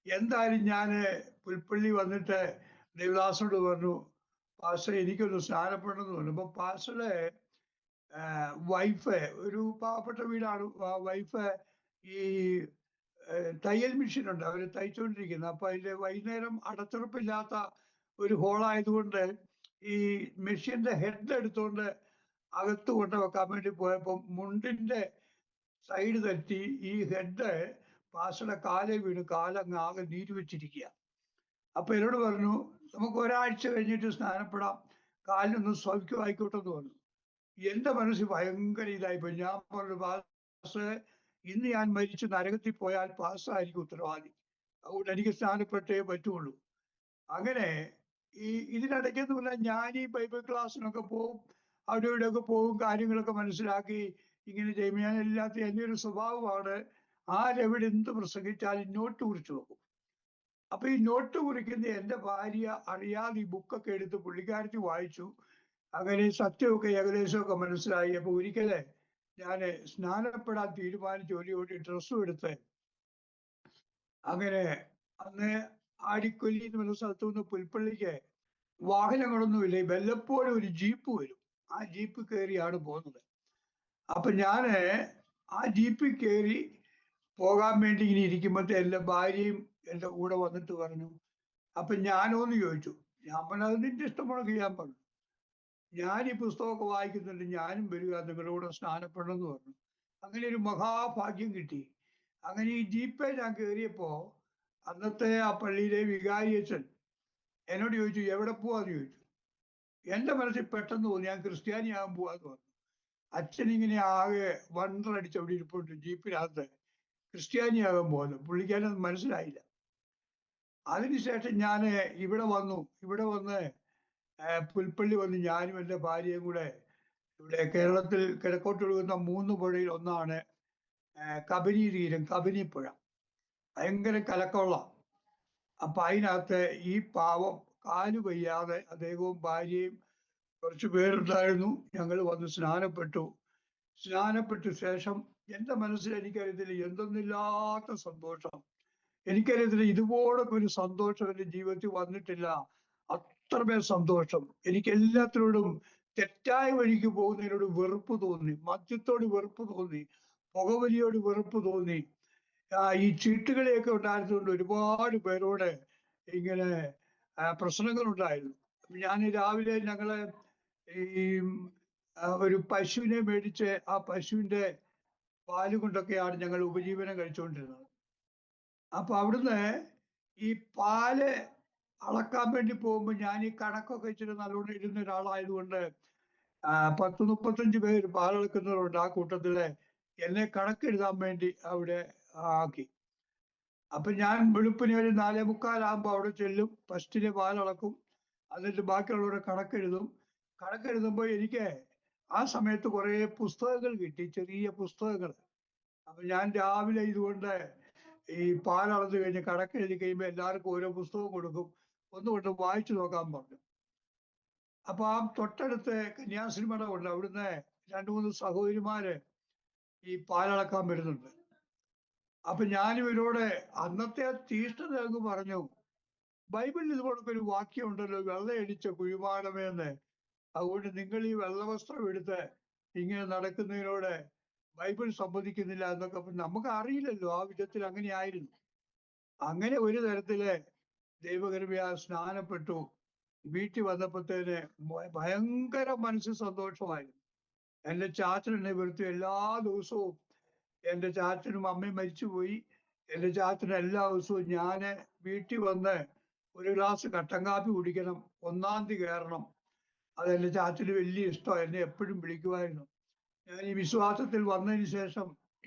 എന്തായാലും ഞാന് പുൽപ്പള്ളി വന്നിട്ട് ദേവദാസനോട് പറഞ്ഞു, പാസ്റ്റർ എനിക്കൊന്ന് സ്നാനപ്പെടണമെന്ന് പറഞ്ഞു. അപ്പൊ പാസ്റ്ററുടെ വൈഫ്, ഒരു പാവപ്പെട്ട വീടാണ്, വൈഫ് ഈ തയ്യൽ മെഷീൻ ഉണ്ട്, അവര് തയ്ച്ചുകൊണ്ടിരിക്കുന്നത്. അപ്പൊ അതിന്റെ വൈകുന്നേരം അടച്ചുറപ്പില്ലാത്ത ഒരു ഹോളായതുകൊണ്ട് ഈ മെഷീന്റെ ഹെഡ് എടുത്തുകൊണ്ട് അകത്ത് കൊണ്ട് വെക്കാൻ വേണ്ടി പോയപ്പോൾ മുണ്ടിന്റെ സൈഡ് തട്ടി ഈ ഹെഡ് പാസ്റ്ററുടെ കാലേ വീണ് കാലങ്ങ് ആകെ നീര് വെച്ചിരിക്കുക. അപ്പൊ എന്നോട് പറഞ്ഞു നമുക്ക് ഒരാഴ്ച കഴിഞ്ഞിട്ട് സ്നാനപ്പെടാം, കാലിനൊന്ന് സൗഖ്യമായിക്കോട്ടെ എന്ന് പറഞ്ഞു. എന്റെ മനസ്സിൽ ഭയങ്കര ഇതായിപ്പോയി. ഞാൻ പറഞ്ഞു പാസ്റ്ററെ, ഇന്ന് ഞാൻ മരിച്ച് നരകത്തിൽ പോയാൽ പാസ്റ്ററായിരിക്കും ഉത്തരവാദി, അതുകൊണ്ട് എനിക്ക് സ്നാനപ്പെട്ടേ പറ്റുള്ളൂ. അങ്ങനെ ഇതിനിടയ്ക്കെന്ന് പറഞ്ഞാൽ ഞാൻ ഈ ബൈബിൾ ക്ലാസ്സിനൊക്കെ പോവും. അവിടെ ഇവിടെയൊക്കെ പോകും, കാര്യങ്ങളൊക്കെ മനസ്സിലാക്കി ഇങ്ങനെ ചെയ്യും. ഞാൻ എല്ലാത്തിനും എൻ്റെ ഒരു സ്വഭാവമാണ്, ആരെവിടെ എന്ത് പ്രസംഗിച്ചാലും നോട്ട് കുറിച്ച് വെക്കും. അപ്പൊ ഈ നോട്ട് കുറിക്കുന്ന എൻ്റെ ഭാര്യ അറിയാതെ ഈ ബുക്കൊക്കെ എടുത്ത് പുള്ളിക്കാരത്തി വായിച്ചു. അങ്ങനെ സത്യമൊക്കെ ഏകദേശമൊക്കെ മനസ്സിലായി. അപ്പൊ ഒരിക്കലേ ഞാൻ സ്നാനപ്പെടാൻ തീരുമാനിച്ചു, ഒരു ഡ്രസ്സും എടുത്ത് അങ്ങനെ അന്ന് ആടിക്കൊല്ലി എന്ന് പറഞ്ഞ സ്ഥലത്തു നിന്ന് പുൽപ്പള്ളിക്ക് വാഹനങ്ങളൊന്നുമില്ല. വല്ലപ്പോഴും ഒരു ജീപ്പ് വരും, ആ ജീപ്പ് കയറിയാണ് പോകുന്നത്. അപ്പൊ ഞാന് ആ ജീപ്പിൽ കയറി പോകാൻ വേണ്ടി ഇങ്ങനെ ഇരിക്കുമ്പോഴത്തെ എൻ്റെ ഭാര്യയും എൻ്റെ കൂടെ വന്നിട്ട് പറഞ്ഞു, അപ്പൊ ഞാനോന്ന് ചോദിച്ചു. ഞാൻ പറഞ്ഞു, അത് നിന്റെ ഇഷ്ടമുള്ള ഞാൻ പറഞ്ഞു, ഞാൻ ഈ പുസ്തകമൊക്കെ വായിക്കുന്നുണ്ട്, ഞാനും വരിക, നിങ്ങളുടെ കൂടെ സ്നാനപ്പെടണമെന്ന് പറഞ്ഞു. അങ്ങനെ ഒരു മഹാഭാഗ്യം കിട്ടി. അങ്ങനെ ഈ ജീപ്പേ ഞാൻ കയറിയപ്പോ അന്നത്തെ ആ പള്ളിയിലെ വികാരിയച്ഛൻ എന്നോട് ചോദിച്ചു, എവിടെ പോവാന്ന് ചോദിച്ചു. എൻ്റെ മനസ്സിൽ പെട്ടെന്ന് തോന്നി ഞാൻ ക്രിസ്ത്യാനിയാകാൻ പോവാന്ന് പറഞ്ഞു. അച്ഛൻ ഇങ്ങനെ ആകെ വണ്ടറടിച്ച് അവിടെ ഇരിപ്പുണ്ട് ജീപ്പിനകത്ത്, ക്രിസ്ത്യാനിയാകാൻ പോകുന്നു. പുള്ളിക്കാരത് മനസ്സിലായില്ല. അതിനുശേഷം ഞാൻ ഇവിടെ വന്നു. ഇവിടെ വന്ന് പുൽപ്പള്ളി വന്ന് ഞാനും എൻ്റെ ഭാര്യയും കൂടെ, ഇവിടെ കേരളത്തിൽ കിഴക്കോട്ടൊഴുകുന്ന 3 പുഴയിൽ ഒന്നാണ് കബനി തീരം, കബനി പുഴ. ഭയങ്കര കലക്കമുള്ള. അപ്പൊ അതിനകത്ത് ഈ പാവം കാല് വയ്യാതെ അദ്ദേഹവും ഭാര്യയും കുറച്ച് പേരുണ്ടായിരുന്നു. ഞങ്ങൾ വന്ന് സ്നാനപ്പെട്ടു. സ്നാനപ്പെട്ട ശേഷം എൻ്റെ മനസ്സിൽ എനിക്കറിയത്തില്ല എന്തൊന്നില്ലാത്ത സന്തോഷം. എനിക്കറിയത്തില്ല ഇതുപോലൊക്കെ ഒരു സന്തോഷം എൻ്റെ ജീവിതത്തിൽ വന്നിട്ടില്ല. അത്രമേൽ സന്തോഷം. എനിക്ക് എല്ലാത്തിനോടും തെറ്റായ വഴിക്ക് പോകുന്നതിനോട് വെറുപ്പ് തോന്നി, മദ്യത്തോട് വെറുപ്പ് തോന്നി, പുകവലിയോട് വെറുപ്പ് തോന്നി. ഈ ചീട്ടുകളിയൊക്കെ ഉണ്ടായിരുന്നുകൊണ്ട് ഒരുപാട് പേരോട് ഇങ്ങനെ പ്രശ്നങ്ങൾ ഉണ്ടായിരുന്നു. ഞാൻ രാവിലെ ഞങ്ങള് ഈ ഒരു പശുവിനെ മേടിച്ച് ആ പശുവിന്റെ പാല് കൊണ്ടൊക്കെയാണ് ഞങ്ങൾ ഉപജീവനം കഴിച്ചുകൊണ്ടിരുന്നത്. അപ്പൊ അവിടുന്ന് ഈ പാല് അളക്കാൻ വേണ്ടി പോകുമ്പോൾ ഞാൻ ഈ കണക്കൊക്കെ ഇച്ചിരി നല്ലോണം ഇരുന്ന ഒരാളായതുകൊണ്ട് 10-35 പേര് പാലളക്കുന്നവരുണ്ട്. ആ കൂട്ടത്തില് എന്നെ കണക്കെഴുതാൻ വേണ്ടി അവിടെ ആക്കി. അപ്പൊ ഞാൻ വെളുപ്പിന് ഒരു 4:45 അവിടെ ചെല്ലും, ഫസ്റ്റിലെ പാലളക്കും, എന്നിട്ട് ബാക്കിയുള്ളവരുടെ കണക്കെഴുതും. കണക്കെഴുതുമ്പോൾ എനിക്ക് ആ സമയത്ത് കുറെ പുസ്തകങ്ങൾ കിട്ടി, ചെറിയ പുസ്തകങ്ങൾ. അപ്പൊ ഞാൻ രാവിലെ ഇതുകൊണ്ട് ഈ പാലളന്ന് കഴിഞ്ഞ് കണക്കെഴുതി കഴിയുമ്പോൾ എല്ലാവർക്കും ഓരോ പുസ്തകം കൊടുക്കും, ഒന്നുകൊണ്ട് വായിച്ചു നോക്കാൻ പറഞ്ഞു. അപ്പൊ ആ തൊട്ടടുത്ത് കന്യാസ്ത്രീ മഠമുണ്ട്, അവിടുന്ന് 2-3 സഹോദരിമാര് ഈ പാലളക്കാൻ വരുന്നുണ്ട്. അപ്പൊ ഞാൻ ഇവരോട് അന്നത്തെ തീഷ്ണത അങ്ങ് പറഞ്ഞു, ബൈബിളിൽ ഇതുപോലൊക്കെ ഒരു വാക്യം ഉണ്ടല്ലോ, വെള്ളയടിച്ച കുഴിമാടമേന്ന്. അതുകൊണ്ട് നിങ്ങൾ ഈ വെള്ളവസ്ത്രം എടുത്ത് ഇങ്ങനെ നടക്കുന്നതിനോട് ബൈബിൾ സമ്മതിക്കുന്നില്ല എന്നൊക്കെ. നമുക്ക് അറിയില്ലല്ലോ, ആ വിധത്തിൽ അങ്ങനെയായിരുന്നു. അങ്ങനെ ഒരു തരത്തില് ദൈവകൃപയാ സ്നാനപ്പെട്ടു. വീട്ടിൽ വന്നപ്പോഴത്തേന് ഭയങ്കര മനസ്സിൽ സന്തോഷമായിരുന്നു. എൻ്റെ ചാച്ചൻ എന്നെ വെറുത്തു. എല്ലാ ദിവസവും എൻ്റെ ചാച്ചനും അമ്മയും മരിച്ചുപോയി. എൻ്റെ ചാച്ചന് എല്ലാ ദിവസവും ഞാന് വീട്ടിൽ വന്ന് ഒരു ഗ്ലാസ് കട്ടൻ കാപ്പി കുടിക്കണം, 1-ാം തീയതി കയറണം. അതെൻ്റെ ചാച്ചന് വലിയ ഇഷ്ടം. എന്നെ എപ്പോഴും വിളിക്കുമായിരുന്നു. ഞാൻ ഈ വിശ്വാസത്തിൽ വന്നതിന് ശേഷം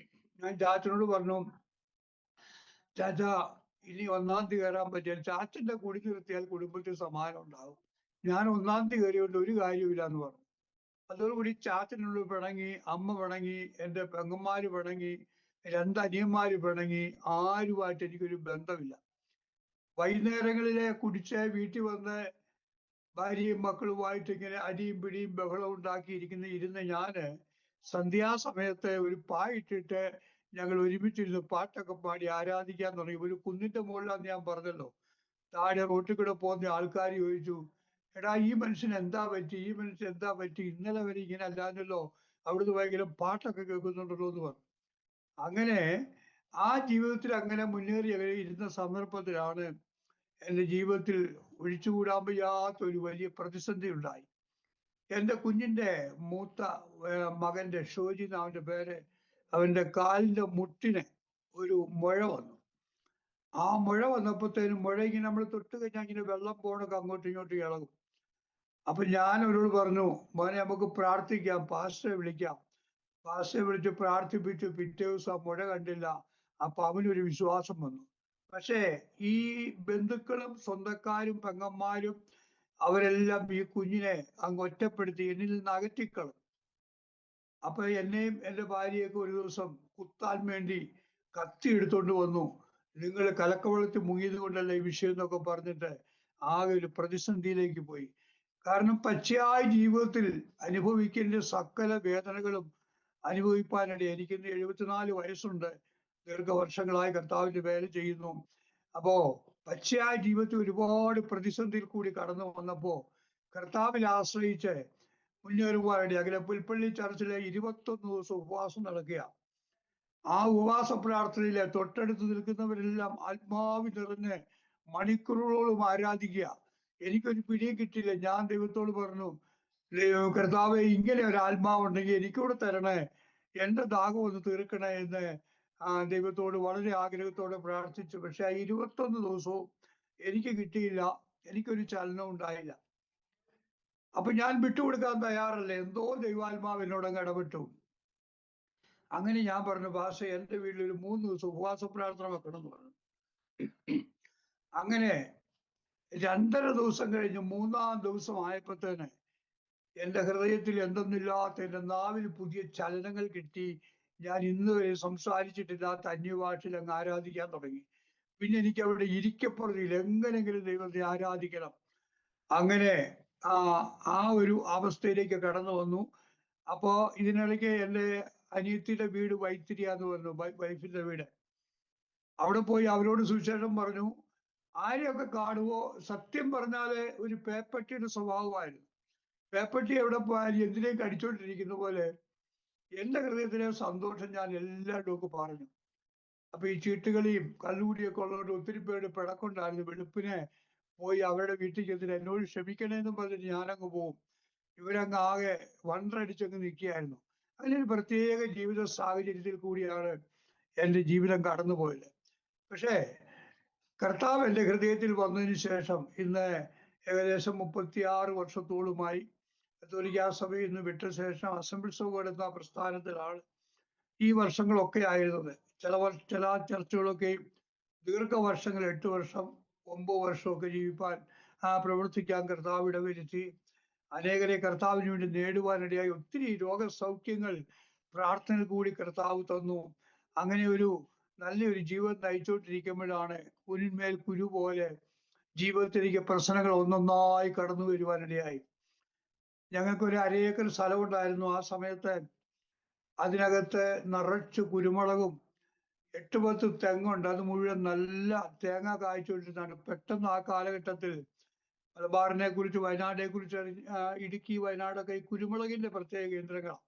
ഞാൻ ചാച്ചനോട് പറഞ്ഞു, ചാച്ച ഇനി 1-ാം തീയതി കയറാൻ പറ്റിയാൽ ചാച്ചന്റെ കുടി നിർത്തിയാൽ കുടുംബത്തിൽ സമാധാനം ഉണ്ടാവും. ഞാൻ 1-ാം തീയതി കയറിയോണ്ട് ഒരു കാര്യമില്ല എന്ന് പറഞ്ഞു. അതോടുകൂടി ചാച്ചനോട് പിണങ്ങി, അമ്മ പിണങ്ങി, എൻ്റെ പെങ്ങന്മാര് പിണങ്ങി, 2 അനിയന്മാര് പിണങ്ങി. ആരുമായിട്ട് എനിക്കൊരു ബന്ധമില്ല. വൈകുന്നേരങ്ങളിലെ കുടിച്ച് വീട്ടിൽ വന്ന് ഭാര്യയും മക്കളുമായിട്ട് ഇങ്ങനെ അടിയും പിടിയും ബഹളം ഇരുന്ന് ഞാന് സന്ധ്യാസമയത്ത് ഒരു പായിട്ടിട്ട് ഞങ്ങൾ ഒരുമിച്ചിരുന്ന് പാട്ടൊക്കെ പാടി ആരാധിക്കാൻ തുടങ്ങി. ഒരു കുന്നിന്റെ മുകളിലാന്ന് ഞാൻ പറഞ്ഞല്ലോ. താഴെ റോട്ടിൽ കൂടെ പോകുന്ന ആൾക്കാർ ചോദിച്ചു, എടാ ഈ മനുഷ്യൻ എന്താ പറ്റി, ഈ മനുഷ്യൻ എന്താ പറ്റി, ഇന്നലെ വരെ ഇങ്ങനെ അല്ലാന്നല്ലോ, അവിടുന്ന് ഭയങ്കര പാട്ടൊക്കെ കേൾക്കുന്നുണ്ടല്ലോ എന്ന് പറഞ്ഞു. അങ്ങനെ ആ ജീവിതത്തിൽ അങ്ങനെ മുന്നേറി ഇരുന്ന സന്ദർഭത്തിലാണ് എൻ്റെ ജീവിതത്തിൽ ഒഴിച്ചുകൂടാൻ വയ്യാത്ത ഒരു വലിയ പ്രതിസന്ധി ഉണ്ടായി. എൻ്റെ കുഞ്ഞിന്റെ മൂത്ത മകന്റെ ഷോജി അവന്റെ പേര്, അവന്റെ കാലിന്റെ മുട്ടിന് ഒരു മുഴ വന്നു. ആ മുഴ വന്നപ്പോഴത്തേനും മുഴ ഇങ്ങനെ നമ്മൾ തൊട്ട് കഴിഞ്ഞാൽ ഇങ്ങനെ വെള്ളം പോണൊക്കെ അങ്ങോട്ടും ഇങ്ങോട്ടും ഇളകും. അപ്പൊ ഞാൻ അവരോട് പറഞ്ഞു, മോനെ നമുക്ക് പ്രാർത്ഥിക്കാം, പാസ്റ്ററെ വിളിക്കാം. പാസ്റ്ററെ വിളിച്ച് പ്രാർത്ഥിപ്പിച്ചു. പിറ്റേ ദിവസം ആ മുഴ കണ്ടില്ല. അപ്പൊ അവനൊരു വിശ്വാസം വന്നു. പക്ഷേ ഈ ബന്ധുക്കളും സ്വന്തക്കാരും പെങ്ങന്മാരും അവരെല്ലാം ഈ കുഞ്ഞിനെ അങ്ങ് ഒറ്റപ്പെടുത്തി എന്നിൽ നിന്ന് അകറ്റിക്കളഞ്ഞു. അപ്പൊ എന്നെയും എൻ്റെ ഭാര്യയൊക്കെ ഒരു ദിവസം കുത്താൻ വേണ്ടി കത്തി എടുത്തോണ്ട് വന്നു. നിങ്ങൾ കലക്കവെള്ളത്തിൽ മുങ്ങിയത് കൊണ്ടല്ല ഈ വിഷയം എന്നൊക്കെ പറഞ്ഞിട്ട് ആകെ ഒരു പ്രതിസന്ധിയിലേക്ക് പോയി. കാരണം പച്ചയായ ജീവിതത്തിൽ അനുഭവിക്കേണ്ട സകല വേദനകളും അനുഭവിപ്പാനിടയിൽ എനിക്കിന്ന് 74 വയസ്സുണ്ട്. ദീർഘവർഷങ്ങളായി കർത്താവിന്റെ വേല ചെയ്യുന്നു. അപ്പോ പച്ചയായ ജീവിതത്തിൽ ഒരുപാട് പ്രതിസന്ധിയിൽ കൂടി കടന്നു വന്നപ്പോ കർത്താവിൽ ആശ്രയിച്ച് മുന്നേറുവാനിടെ അകലെ പുൽപ്പള്ളി ചർച്ചിലെ 21 ദിവസം ഉപവാസം നടക്കുക. ആ ഉപവാസ പ്രാർത്ഥനയിലെ തൊട്ടടുത്ത് നിൽക്കുന്നവരെല്ലാം ആത്മാവിൽ നിറഞ്ഞ് മണിക്കൂറുകളോളം ആരാധിക്കുക. എനിക്കൊരു പിടിയും കിട്ടിയില്ല. ഞാൻ ദൈവത്തോട് പറഞ്ഞു, കർത്താവെ, ഇങ്ങനെ ഒരു ആത്മാവുണ്ടെങ്കിൽ എനിക്കൂടെ തരണേ, എന്റെ ദാഹം ഒന്ന് തീർക്കണേ എന്ന് ദൈവത്തോട് വളരെ ആഗ്രഹത്തോടെ പ്രാർത്ഥിച്ചു. പക്ഷെ ആ 21 ദിവസവും എനിക്ക് കിട്ടിയില്ല. എനിക്കൊരു ചലനം ഉണ്ടായില്ല. അപ്പൊ ഞാൻ വിട്ടുകൊടുക്കാൻ തയ്യാറല്ല. എന്തോ ദൈവാത്മാവ് എന്നോടങ്ങ് ഇടപെട്ടു. അങ്ങനെ ഞാൻ പറഞ്ഞു, ഭാഷ എന്റെ വീട്ടിൽ ഒരു 3 ദിവസം ഉപവാസ പ്രാർത്ഥന വെക്കണം എന്ന് പറഞ്ഞു. അങ്ങനെ 2.5 ദിവസം കഴിഞ്ഞ് 3-ാം ദിവസം ആയപ്പോഴത്തേന് എൻ്റെ ഹൃദയത്തിൽ എന്തെന്നില്ലാത്ത, എൻ്റെ നാവിൽ പുതിയ ചലനങ്ങൾ കിട്ടി. ഞാൻ ഇന്ന് വരെ സംസാരിച്ചിട്ടില്ലാത്ത അന്യഭാഷയിൽ അങ്ങ് ആരാധിക്കാൻ തുടങ്ങി. പിന്നെ എനിക്ക് അവിടെ ഇരിക്കപ്പുറത്തില്ല, എങ്ങനെങ്കിലും ദൈവത്തെ ആരാധിക്കണം. അങ്ങനെ ആ ഒരു അവസ്ഥയിലേക്ക് കടന്നു വന്നു. അപ്പോ ഇതിനിടയ്ക്ക് എൻ്റെ അനിയത്തിയുടെ വീട് വൈത്തിരിയാന്ന് പറഞ്ഞു, വൈഫിന്റെ വീട്. അവിടെ പോയി അവരോട് സുവിശേഷം പറഞ്ഞു. ആരെയൊക്കെ കാണുവോ, സത്യം പറഞ്ഞാല് ഒരു പേപ്പട്ടിയുടെ സ്വഭാവമായിരുന്നു. പേപ്പട്ടി എവിടെ പോയാലും എന്തിനേക്ക് അടിച്ചോണ്ടിരിക്കുന്ന പോലെ എന്റെ ഹൃദയത്തിലെ സന്തോഷം ഞാൻ എല്ലാവരും പറഞ്ഞു. അപ്പൊ ഈ ചീട്ടുകളിയും കള്ളുകൂടിയൊക്കെ ഉള്ളതുകൊണ്ട് ഒത്തിരി പേരുടെ പിടക്കുണ്ടായിരുന്നു. വെളുപ്പിനെ പോയി അവരുടെ വീട്ടിൽ ചെന്നിട്ട് എന്നോട് ക്ഷമിക്കണേന്നും പറഞ്ഞിട്ട് ഞാനങ്ങ് പോവും. ഇവരങ്ങ് ആകെ വണ്ടടിച്ചങ്ങ് നിൽക്കുകയായിരുന്നു. അതിനൊരു പ്രത്യേക ജീവിത സാഹചര്യത്തിൽ കൂടിയാണ് എൻ്റെ ജീവിതം കടന്നുപോയത്. പക്ഷേ കർത്താവ് എൻ്റെ ഹൃദയത്തിൽ വന്നതിന് ശേഷം ഇന്ന് ഏകദേശം 36 വർഷത്തോളമായി കത്തോലിക്കാ സഭയിൽ നിന്ന് വിട്ട ശേഷം അസംബ്ലീസ് ഓഫ് ഗോഡ് എന്ന പ്രസ്ഥാനത്തിലാണ് ഈ വർഷങ്ങളൊക്കെ ആയിരുന്നത്. ചില ചർച്ചകളൊക്കെയും ദീർഘവർഷങ്ങൾ 8 വർഷം 9 വർഷമൊക്കെ ജീവിപ്പാൻ പ്രവർത്തിക്കാൻ കർത്താവ് ഇടവരുത്തി. അനേകരെ കർത്താവിന് വേണ്ടി നേടുവാനിടയായി. ഒത്തിരി രോഗസൗഖ്യങ്ങൾ പ്രാർത്ഥന കൂടി കർത്താവ് തന്നു. അങ്ങനെ ഒരു നല്ലൊരു ജീവിതം നയിച്ചുകൊണ്ടിരിക്കുമ്പോഴാണ് കുനിന്മേൽ കുരു പോലെ ജീവിതത്തിലേക്ക് പ്രശ്നങ്ങൾ ഒന്നൊന്നായി കടന്നു വരുവാനിടയായി. ഞങ്ങൾക്കൊരു 1/2 ഏക്കർ സ്ഥലമുണ്ടായിരുന്നു. ആ സമയത്ത് അതിനകത്ത് നിറച്ച് കുരുമുളകും 8-10 തെങ്ങുണ്ട്. അത് മുഴുവൻ നല്ല തേങ്ങ കായ്ച്ചുകൊണ്ടിരുന്നതാണ്. പെട്ടെന്ന് ആ കാലഘട്ടത്തിൽ മലബാറിനെ കുറിച്ച്, വയനാടിനെ കുറിച്ച്, ഇടുക്കി, വയനാടൊക്കെ ഈ കുരുമുളകിന്റെ പ്രത്യേക കേന്ദ്രങ്ങളാണ്.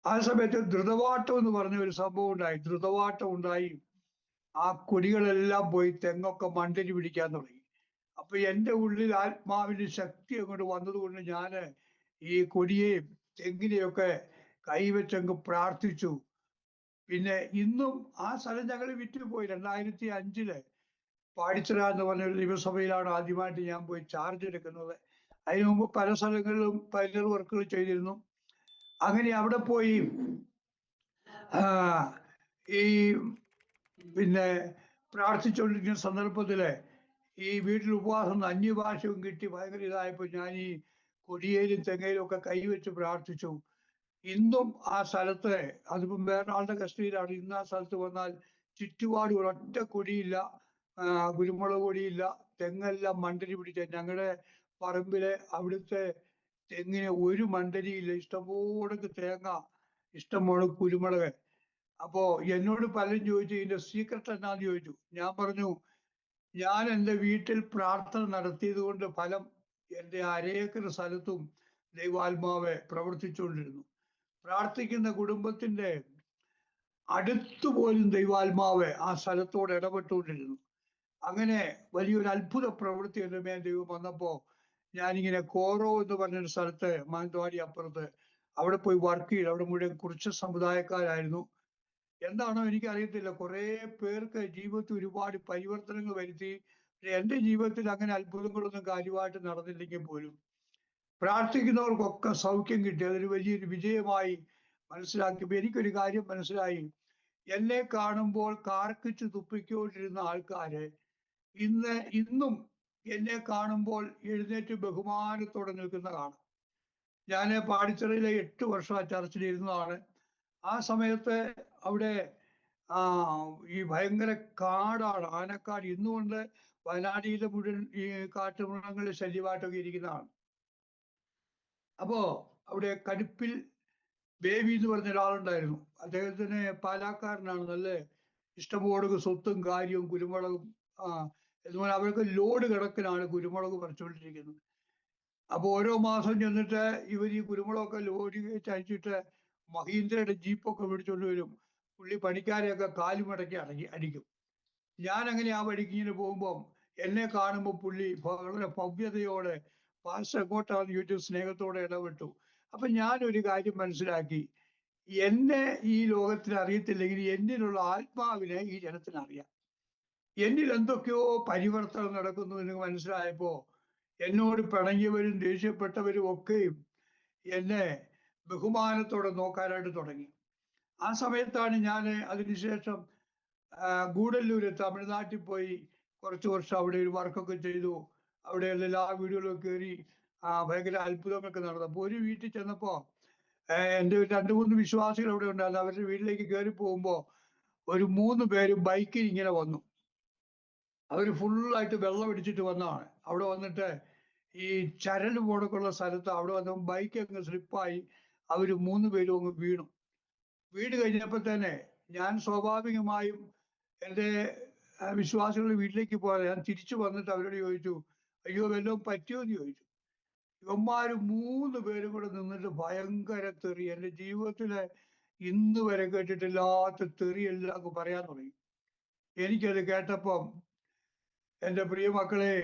ആ സമയത്ത് ദ്രുതവാട്ടം എന്ന് പറഞ്ഞ ഒരു സംഭവം ഉണ്ടായി. ദ്രുതവാട്ടം ഉണ്ടായി. ആ കൊടികളെല്ലാം പോയി തെങ്ങൊക്കെ മണ്ടരി പിടിക്കാൻ തുടങ്ങി. അപ്പൊ എൻ്റെ ഉള്ളിൽ ആത്മാവിന്റെ ശക്തി അങ്ങോട്ട് വന്നതുകൊണ്ട് ഞാൻ ഈ കൊടിയെയും തെങ്ങിനെയൊക്കെ കൈവച്ചങ്ങ് പ്രാർത്ഥിച്ചു. പിന്നെ ഇന്നും ആ സ്ഥലം ഞങ്ങൾ വിറ്റുപോയി. 2005 പാടിച്ചിറ എന്ന് പറഞ്ഞ ഒരു ദൈവസഭയിലാണ് ആദ്യമായിട്ട് ഞാൻ പോയി ചാർജ് എടുക്കുന്നത്. അതിനു മുമ്പ് പല സ്ഥലങ്ങളിലും പൈലർ വർക്കുകൾ ചെയ്തിരുന്നു. അങ്ങനെ അവിടെ പോയി ഈ പിന്നെ പ്രാർത്ഥിച്ചുകൊണ്ടിരിക്കുന്ന സന്ദർഭത്തില് ഈ വീട്ടിൽ ഉപവാസം അന്യഭാഷയും കിട്ടി ഭയങ്കര ഇതായപ്പോൾ ഞാൻ ഈ കൊടിയേലും തെങ്ങയിലും ഒക്കെ കൈവച്ച് പ്രാർത്ഥിച്ചു. ഇന്നും ആ സ്ഥലത്ത്, അതിപ്പം വേറൊരാളുടെ കസ്റ്റഡിയിലാണ്, ഇന്ന് ആ സ്ഥലത്ത് വന്നാൽ ചുറ്റുപാട് ഒരൊറ്റ കൊടിയില്ല, കുരുമുളക് കൊടിയില്ല, തെങ്ങെല്ലാം മണ്ടരി പിടിച്ച. ഞങ്ങളുടെ പറമ്പിലെ അവിടുത്തെ തെങ്ങിന് ഒരു മണ്ടരിയില്ല. ഇഷ്ടംപോലെ തേങ്ങ, ഇഷ്ടംപോലെ കുരുമുളക്. അപ്പോ എന്നോട് പലരും ചോദിച്ചു ഇതിന്റെ സീക്രട്ട് എന്നാന്ന് ചോദിച്ചു. ഞാൻ പറഞ്ഞു, ഞാൻ എൻ്റെ വീട്ടിൽ പ്രാർത്ഥന നടത്തിയത് കൊണ്ട് ഫലം എൻ്റെ 1/2 ഏക്കർ സ്ഥലത്തും ദൈവാത്മാവ് പ്രവർത്തിച്ചുകൊണ്ടിരുന്നു. പ്രാർത്ഥിക്കുന്ന കുടുംബത്തിന്റെ അടുത്തുപോലും ദൈവാത്മാവ് ആ സ്ഥലത്തോട് ഇടപെട്ടുകൊണ്ടിരുന്നു. അങ്ങനെ വലിയൊരു അത്ഭുത പ്രവൃത്തി എൻ്റെ മേൽ ദൈവം വന്നപ്പോ ഞാനിങ്ങനെ കോറോ എന്ന് പറഞ്ഞൊരു സ്ഥലത്ത്, മാനന്തവാടി അപ്പുറത്ത്, അവിടെ പോയി വർക്ക് ചെയ്തു. അവിടെ മുഴുവൻ കുറിച്ച സമുദായക്കാരായിരുന്നു. എന്താണോ എനിക്കറിയത്തില്ല, കുറെ പേർക്ക് ജീവിതത്തിൽ ഒരുപാട് പരിവർത്തനങ്ങൾ വരുത്തി. എൻ്റെ ജീവിതത്തിൽ അങ്ങനെ അത്ഭുതങ്ങളൊന്നും കാര്യമായിട്ട് നടന്നില്ലെങ്കിൽ പോലും പ്രാർത്ഥിക്കുന്നവർക്കൊക്കെ സൗഖ്യം കിട്ടി. അതൊരു വലിയൊരു വിജയമായി മനസ്സിലാക്കിയപ്പോൾ എനിക്കൊരു കാര്യം മനസ്സിലായി. എന്നെ കാണുമ്പോൾ കാർക്കിച്ച് തുപ്പിക്കൊണ്ടിരുന്ന ആൾക്കാര് ഇന്നും എന്നെ കാണുമ്പോൾ എഴുന്നേറ്റ് ബഹുമാനത്തോടെ നിൽക്കുന്ന കാണാം. ഞാൻ പാടിച്ചിറയിലെ 8 വർഷം ആ ചർച്ചിൽ ഇരുന്നതാണ്. ആ സമയത്ത് അവിടെ ഈ ഭയങ്കര കാടാണ്, ആനക്കാട്. ഇന്നുകൊണ്ട് വയനാടിലെ മുഴുവൻ ഈ കാട്ടുമൃഗങ്ങളുടെ ശല്യമായിട്ടൊക്കെ ഇരിക്കുന്നതാണ്. അപ്പോ അവിടെ കടുപ്പിൽ ബേബി എന്ന് പറഞ്ഞ ഒരാളുണ്ടായിരുന്നു. അദ്ദേഹത്തിന് പാലാക്കാരനാണ്. നല്ല ഇഷ്ടംപോലെ സ്വത്തും കാര്യവും കുരുമുളകും. അതുപോലെ അവർക്ക് ലോഡ് കണക്കിനാണ് കുരുമുളക് പറിച്ചുകൊണ്ടിരിക്കുന്നത്. അപ്പൊ ഓരോ മാസം ചെന്നിട്ട് ഇവർ ഈ കുരുമുളകൊക്കെ ലോഡ് അയച്ചിട്ട് മഹീന്ദ്രയുടെ ജീപ്പൊക്കെ പിടിച്ചോണ്ട് വരും. പുള്ളി പണിക്കാരെയൊക്കെ കാലുമടക്കി അടിക്കും. ഞാൻ അങ്ങനെ ആ വഴിക്ക് ഇങ്ങനെ പോകുമ്പോൾ എന്നെ കാണുമ്പോൾ പുള്ളി വളരെ ഭവ്യതയോടെ പാസ്റ്റർ എങ്ങോട്ടാന്ന് ചോദിച്ചു സ്നേഹത്തോടെ ഇടപെട്ടു. അപ്പൊ ഞാനൊരു കാര്യം മനസ്സിലാക്കി, എന്നെ ഈ ലോകത്തിന് അറിയത്തില്ലെങ്കിൽ എന്നിലുള്ള ആത്മാവിനെ ഈ ജനത്തിന് അറിയാം. എന്നിൽ എന്തൊക്കെയോ പരിവർത്തനം നടക്കുന്നു എന്ന് മനസ്സിലായപ്പോ എന്നോട് പിണങ്ങിയവരും ദേഷ്യപ്പെട്ടവരും ഒക്കെയും എന്നെ ബഹുമാനത്തോടെ നോക്കാനായിട്ട് തുടങ്ങി. ആ സമയത്താണ് ഞാൻ അതിനുശേഷം ഗൂഡല്ലൂര് തമിഴ്നാട്ടിൽ പോയി കുറച്ച് വർഷം അവിടെ ഒരു വർക്കൊക്കെ ചെയ്തു. അവിടെ എല്ലാ വീടുകളിലും കയറി ഭയങ്കര അത്ഭുതങ്ങളൊക്കെ നടന്നു. അപ്പൊ ഒരു വീട്ടിൽ ചെന്നപ്പോ എൻ്റെ 2-3 വിശ്വാസികൾ അവിടെ ഉണ്ടായിരുന്നു. അവരുടെ വീട്ടിലേക്ക് കയറി പോകുമ്പോ ഒരു 3 പേര് ബൈക്കിൽ ഇങ്ങനെ വന്നു. അവര് ഫുള്ളായിട്ട് വെള്ളം അടിച്ചിട്ട് വന്നതാണ്. അവിടെ വന്നിട്ട് ഈ ചരൽ പോടൊക്കെയുള്ള സ്ഥലത്ത് അവിടെ വന്ന ബൈക്ക് അങ്ങ് സ്ലിപ്പായി അവര് 3 പേരും അങ്ങ് വീണു. വീട് കഴിഞ്ഞപ്പോ തന്നെ ഞാൻ സ്വാഭാവികമായും എൻ്റെ വിശ്വാസികളുടെ വീട്ടിലേക്ക് പോയാൽ ഞാൻ തിരിച്ചു വന്നിട്ട് അവരോട് ചോദിച്ചു, അയ്യോ വല്ലതും പറ്റിയോ എന്ന് ചോദിച്ചു. ഇവന്മാര് 3 പേരും കൂടെ നിന്നിട്ട് ഭയങ്കര തെറി, എൻ്റെ ജീവിതത്തിലെ ഇന്ന് വരെ കേട്ടിട്ടില്ലാത്ത തെറിയെല്ലാം അങ്ങ് പറയാൻ തുടങ്ങി. എനിക്കത് കേട്ടപ്പം എൻ്റെ പ്രിയ മക്കളെ,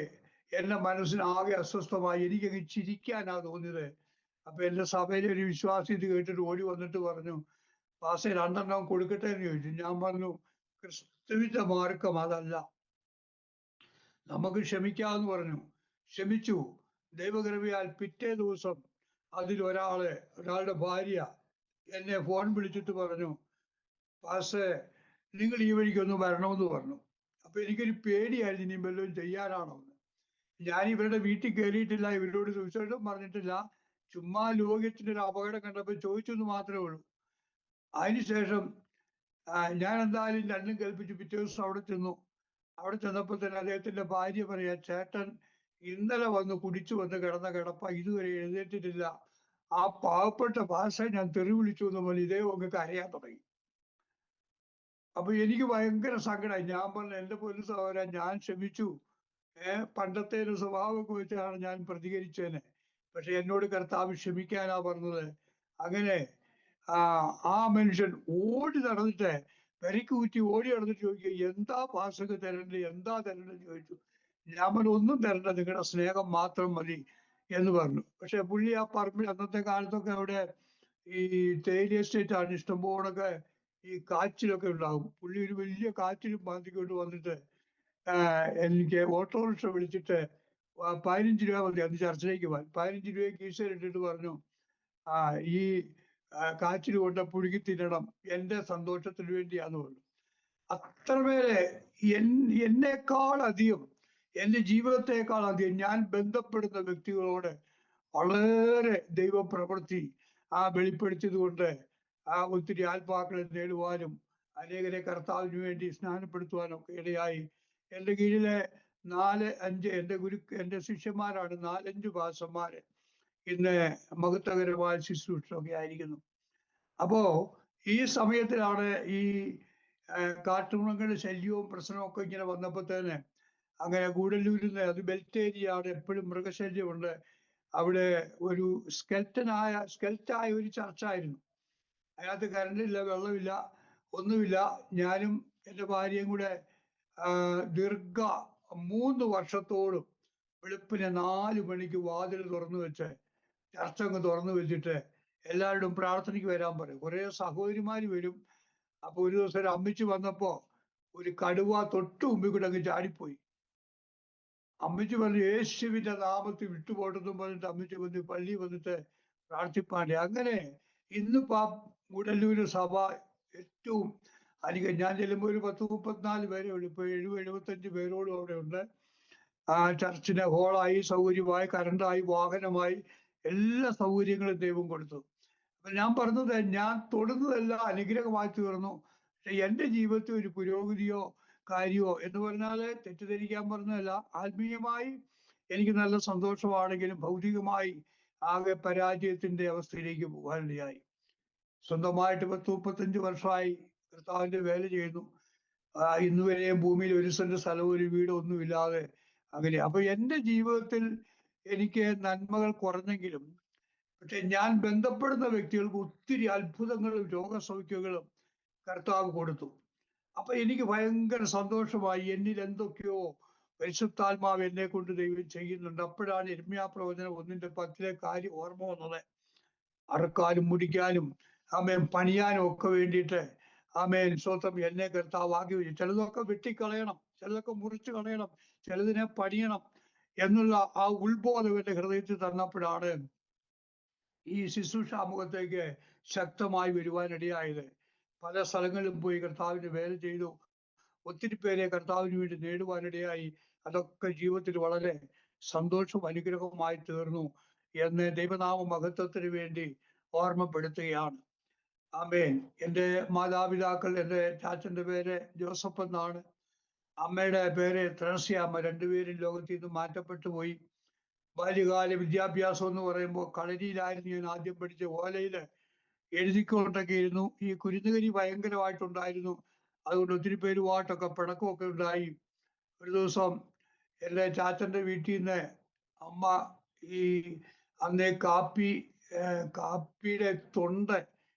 എൻ്റെ മനസ്സിനാകെ അസ്വസ്ഥമായി. എനിക്കങ്ങ് ചിരിക്കാനാ തോന്നിയത്. അപ്പൊ എൻ്റെ സഭയിലെ ഒരു വിശ്വാസി ഇത് കേട്ടിട്ട് ഓടി വന്നിട്ട് പറഞ്ഞു, പാസ്റ്റർ 2 കൊടുക്കട്ടെ എന്ന് ചോദിച്ചു. ഞാൻ പറഞ്ഞു, ക്രിസ്തുവിന്റെ മാർഗം അതല്ല, നമുക്ക് ക്ഷമിക്കാമെന്ന് പറഞ്ഞു. ക്ഷമിച്ചു. ദൈവകൃപയാൽ പിറ്റേ ദിവസം ഒരാളുടെ ഭാര്യ എന്നെ ഫോൺ വിളിച്ചിട്ട് പറഞ്ഞു, പാസ്റ്റർ നിങ്ങൾ ഈ വഴിക്കൊന്ന് വരണമെന്ന് പറഞ്ഞു. അപ്പൊ എനിക്കൊരു പേടിയായിരുന്നു, ഇനി വല്ലതും ചെയ്യാനാണോ എന്ന്. ഞാൻ ഇവരുടെ വീട്ടിൽ കയറിയിട്ടില്ല, ഇവരോട് സുവിശേഷം പറഞ്ഞിട്ടില്ല, ചുമ്മാ ലോകത്തിന്റെ ഒരു അപകടം കണ്ടപ്പോൾ ചോദിച്ചു എന്ന് മാത്രമേ ഉള്ളൂ. അതിനുശേഷം ഞാൻ എന്തായാലും 2 കൽപ്പിച്ചു. പിറ്റേ ദിവസം അവിടെ ചെന്നു. അവിടെ ചെന്നപ്പോൾ തന്നെ അദ്ദേഹത്തിന്റെ ഭാര്യ പറയാ, ചേട്ടൻ ഇന്നലെ വന്ന് കുടിച്ചു വന്ന് കിടന്ന കിടപ്പ, ഇതുവരെ എഴുന്നേറ്റിട്ടില്ല. ആ പാവപ്പെട്ട ഭാഷ ഞാൻ തെറി വിളിച്ചു എന്ന് പോലെ ഇതേ ഒക്കെ അറിയാൻ തുടങ്ങി. അപ്പൊ എനിക്ക് ഭയങ്കര സങ്കടമായി. ഞാൻ പറഞ്ഞു, എൻ്റെ പൊന്നു സഹോദരൻ, ഞാൻ ക്ഷമിച്ചു. പണ്ടത്തെ ഒരു സ്വഭാവമൊക്കെ വെച്ചാണ് ഞാൻ പ്രതികരിച്ചേനെ. പക്ഷെ എന്നോട് കർത്താവ് ക്ഷമിക്കാനാ പറഞ്ഞത്. അങ്ങനെ ആ മനുഷ്യൻ ഓടി നടന്നിട്ട് പെരക്ക് കുറ്റി ഓടി നടന്നിട്ട് ചോദിക്കുക, എന്താ പാസ്റ്റർക്ക് തരേണ്ടത്, എന്താ തരേണ്ടത് ചോദിച്ചു. ഞാൻ പറഞ്ഞു, ഒന്നും തരണ്ട, നിങ്ങളുടെ സ്നേഹം മാത്രം മതി എന്ന് പറഞ്ഞു. പക്ഷെ പുള്ളി ആ പറമ്പിൽ, അന്നത്തെ കാലത്തൊക്കെ അവിടെ ഈ തേയില എസ്റ്റേറ്റ് ആണ്, ഇഷ്ടംപോലൊക്കെ ഈ കാച്ചിലൊക്കെ ഉണ്ടാകും. പുള്ളി ഒരു വലിയ കാച്ചിലും മാന്തിക്കൊണ്ട് വന്നിട്ട് എനിക്ക് ഓട്ടോറിക്ഷ വിളിച്ചിട്ട് 15 രൂപ മതി അന്ന് ചർച്ചിലേക്ക് പോകാൻ. 15 രൂപ കീശയിലിട്ടിട്ട് പറഞ്ഞു, ഈ കാച്ചിൽ കൊണ്ട് പുഴുകി തിന്നണം, എൻ്റെ സന്തോഷത്തിന് വേണ്ടിയാന്ന് പറഞ്ഞു. അത്രമേലെ എന്നേക്കാൾ അധികം, എൻ്റെ ജീവിതത്തെക്കാൾ അധികം ഞാൻ ബന്ധപ്പെടുന്ന വ്യക്തികളോട് വളരെ ദൈവപ്രവൃത്തി വെളിപ്പെടുത്തിയത് കൊണ്ട് ഒത്തിരി ആത്മാക്കളെ നേടുവാനും അനേകരെ കർത്താവിന് വേണ്ടി സ്നാനപ്പെടുത്തുവാനും ഒക്കെ ഇടയായി. എൻ്റെ കീഴിലെ 4-5 എൻ്റെ ശിഷ്യന്മാരാണ് 4-5 പാസ്റ്റർമാര് ഇന്ന് മഹത്വകരമായ ശുശ്രൂഷയൊക്കെ ആയിരിക്കുന്നു. അപ്പോ ഈ സമയത്തിലാണ് ഈ കാട്ടുമൃഗങ്ങളുടെ ശല്യവും പ്രശ്നവും ഒക്കെ ഇങ്ങനെ വന്നപ്പോ തന്നെ അങ്ങനെ ഗൂഡല്ലൂരിൽ നിന്ന്, അത് ബെൽറ്റ് ഏരിയയാണ്, എപ്പോഴും മൃഗശല്യമുണ്ട്. അവിടെ ഒരു സ്കെൽറ്റായ ഒരു ചർച്ചായിരുന്നു. അതിനകത്ത് കറണ്ടില്ല, വെള്ളമില്ല, ഒന്നുമില്ല. ഞാനും എൻ്റെ ഭാര്യയും കൂടെ ദീർഘ 3 വർഷത്തോളം വെളുപ്പിനെ 4 മണിക്ക് വാതിൽ തുറന്നു വെച്ച് ചർച്ചങ്ങ് തുറന്നു വെച്ചിട്ട് എല്ലാവരോടും പ്രാർത്ഥനയ്ക്ക് വരാൻ പറയും. കുറെ സഹോദരിമാര് വരും. അപ്പൊ ഒരു ദിവസം ഒരു അമ്മച്ചി വന്നപ്പോ ഒരു കടുവ തൊട്ട് മുമ്പിൽ കൂടെ അങ്ങ് ചാടിപ്പോയി. അമ്മച്ചി പറഞ്ഞു, യേശുവിന്റെ നാമത്തിൽ വിട്ടുപോട്ടെന്നും പറഞ്ഞിട്ട് അമ്മച്ചി വന്ന് പള്ളി വന്നിട്ട് പ്രാർത്ഥിപ്പാണ്ടേ. അങ്ങനെ ഇന്നിപ്പോ ഗൂഡല്ലൂര് സഭ ഏറ്റവും അധികം, ഞാൻ ചെല്ലുമ്പോൾ ഒരു 10-34 പേരെ ഉള്ളൂ. ഇപ്പൊ 70-75 പേരോടും അവിടെ ഉണ്ട്. ചർച്ചിന് ഹോളായി, സൗകര്യമായി, കറണ്ടായി, വാഹനമായി, എല്ലാ സൗകര്യങ്ങളും ദൈവം കൊടുത്തു. അപ്പൊ ഞാൻ പറഞ്ഞത്, ഞാൻ തൊടുന്നതെല്ലാം അനുഗ്രഹമായി തീർന്നു. പക്ഷെ എന്റെ ജീവിതത്തിൽ ഒരു പുരോഗതിയോ കാര്യമോ എന്ന് പറഞ്ഞാല് തെറ്റിദ്ധരിക്കാൻ പറഞ്ഞതല്ല. ആത്മീയമായി എനിക്ക് നല്ല സന്തോഷമാണെങ്കിലും ഭൗതികമായി ആകെ പരാജയത്തിന്റെ അവസ്ഥയിലേക്ക് പോകാനിടയായി. സ്വന്തമായിട്ട് 10-35 വർഷമായി കർത്താവിന്റെ വേല ചെയ്യുന്നു. ഇന്ന് വരെ ഭൂമിയിൽ ഒരു സെന്റ് സ്ഥലവും ഒരു വീടോ ഒന്നുമില്ലാതെ അങ്ങനെ. അപ്പൊ എന്റെ ജീവിതത്തിൽ എനിക്ക് നന്മകൾ കുറഞ്ഞെങ്കിലും, പക്ഷെ ഞാൻ ബന്ധപ്പെടുന്ന വ്യക്തികൾക്ക് ഒത്തിരി അത്ഭുതങ്ങളും രോഗസൗഖ്യങ്ങളും കർത്താവ് കൊടുത്തു. അപ്പൊ എനിക്ക് ഭയങ്കര സന്തോഷമായി. എന്നിൽ എന്തൊക്കെയോ പരിശുദ്ധാത്മാവ് എന്നെ കൊണ്ട് ദൈവം ചെയ്യുന്നുണ്ട്. അപ്പോഴാണ് യിരെമ്യാപ്രവചനം 1:10 കാര്യം ഓർമ്മ വന്നത്. അറുക്കാനും മുടിക്കാനും ആമേൻ പണിയാനും ഒക്കെ വേണ്ടിയിട്ട് ആമേൻ സ്വന്തം എന്നെ കർത്താവ് ആക്കി വെച്ചു. ചിലതൊക്കെ വെട്ടിക്കളയണം, ചിലതൊക്കെ മുറിച്ചു കളയണം, ചിലതിനെ പണിയണം എന്നുള്ള ആ ഉത്ബോധം എന്റെ ഹൃദയത്തിൽ തന്നപ്പോഴാണ് ഈ ശുശ്രൂഷാമുഖത്തേക്ക് ശക്തമായി വരുവാനിടയായത്. പല സ്ഥലങ്ങളിലും പോയി കർത്താവിന്റെ വേല ചെയ്തു. ഒത്തിരി പേരെ കർത്താവിന് വേണ്ടി നേടുവാനിടയായി. അതൊക്കെ ജീവിതത്തിൽ വളരെ സന്തോഷവും അനുഗ്രഹവുമായി തീർന്നു എന്ന് ദൈവനാമ മഹത്വത്തിന് വേണ്ടി ഓർമ്മപ്പെടുത്തുകയാണ്. ആമേൻ. എൻ്റെ മാതാപിതാക്കൾ, എൻ്റെ ചാച്ചന്റെ പേര് ജോസഫ് എന്നാണ്, അമ്മയുടെ പേര് ത്രേസ്യാമ്മ. രണ്ടുപേരും ലോകത്തിൽ നിന്ന് മാറ്റപ്പെട്ടു പോയി. ബാല്യകാല വിദ്യാഭ്യാസം എന്ന് പറയുമ്പോൾ കളരിയിലായിരുന്നു ഞാൻ ആദ്യം പഠിച്ച. ഓലയില് എഴുതിക്കൊണ്ടൊക്കെ ഇരുന്നു. ഈ കുരുന്നുകരി ഭയങ്കരമായിട്ടുണ്ടായിരുന്നു. അതുകൊണ്ട് ഒത്തിരി പേരുമായിട്ടൊക്കെ പിണക്കമൊക്കെ ഉണ്ടായി. ഒരു ദിവസം എൻ്റെ ചാച്ചന്റെ വീട്ടിൽ നിന്ന് അമ്മ ഈ അന്നേ കാപ്പിയുടെ തൊണ്ട്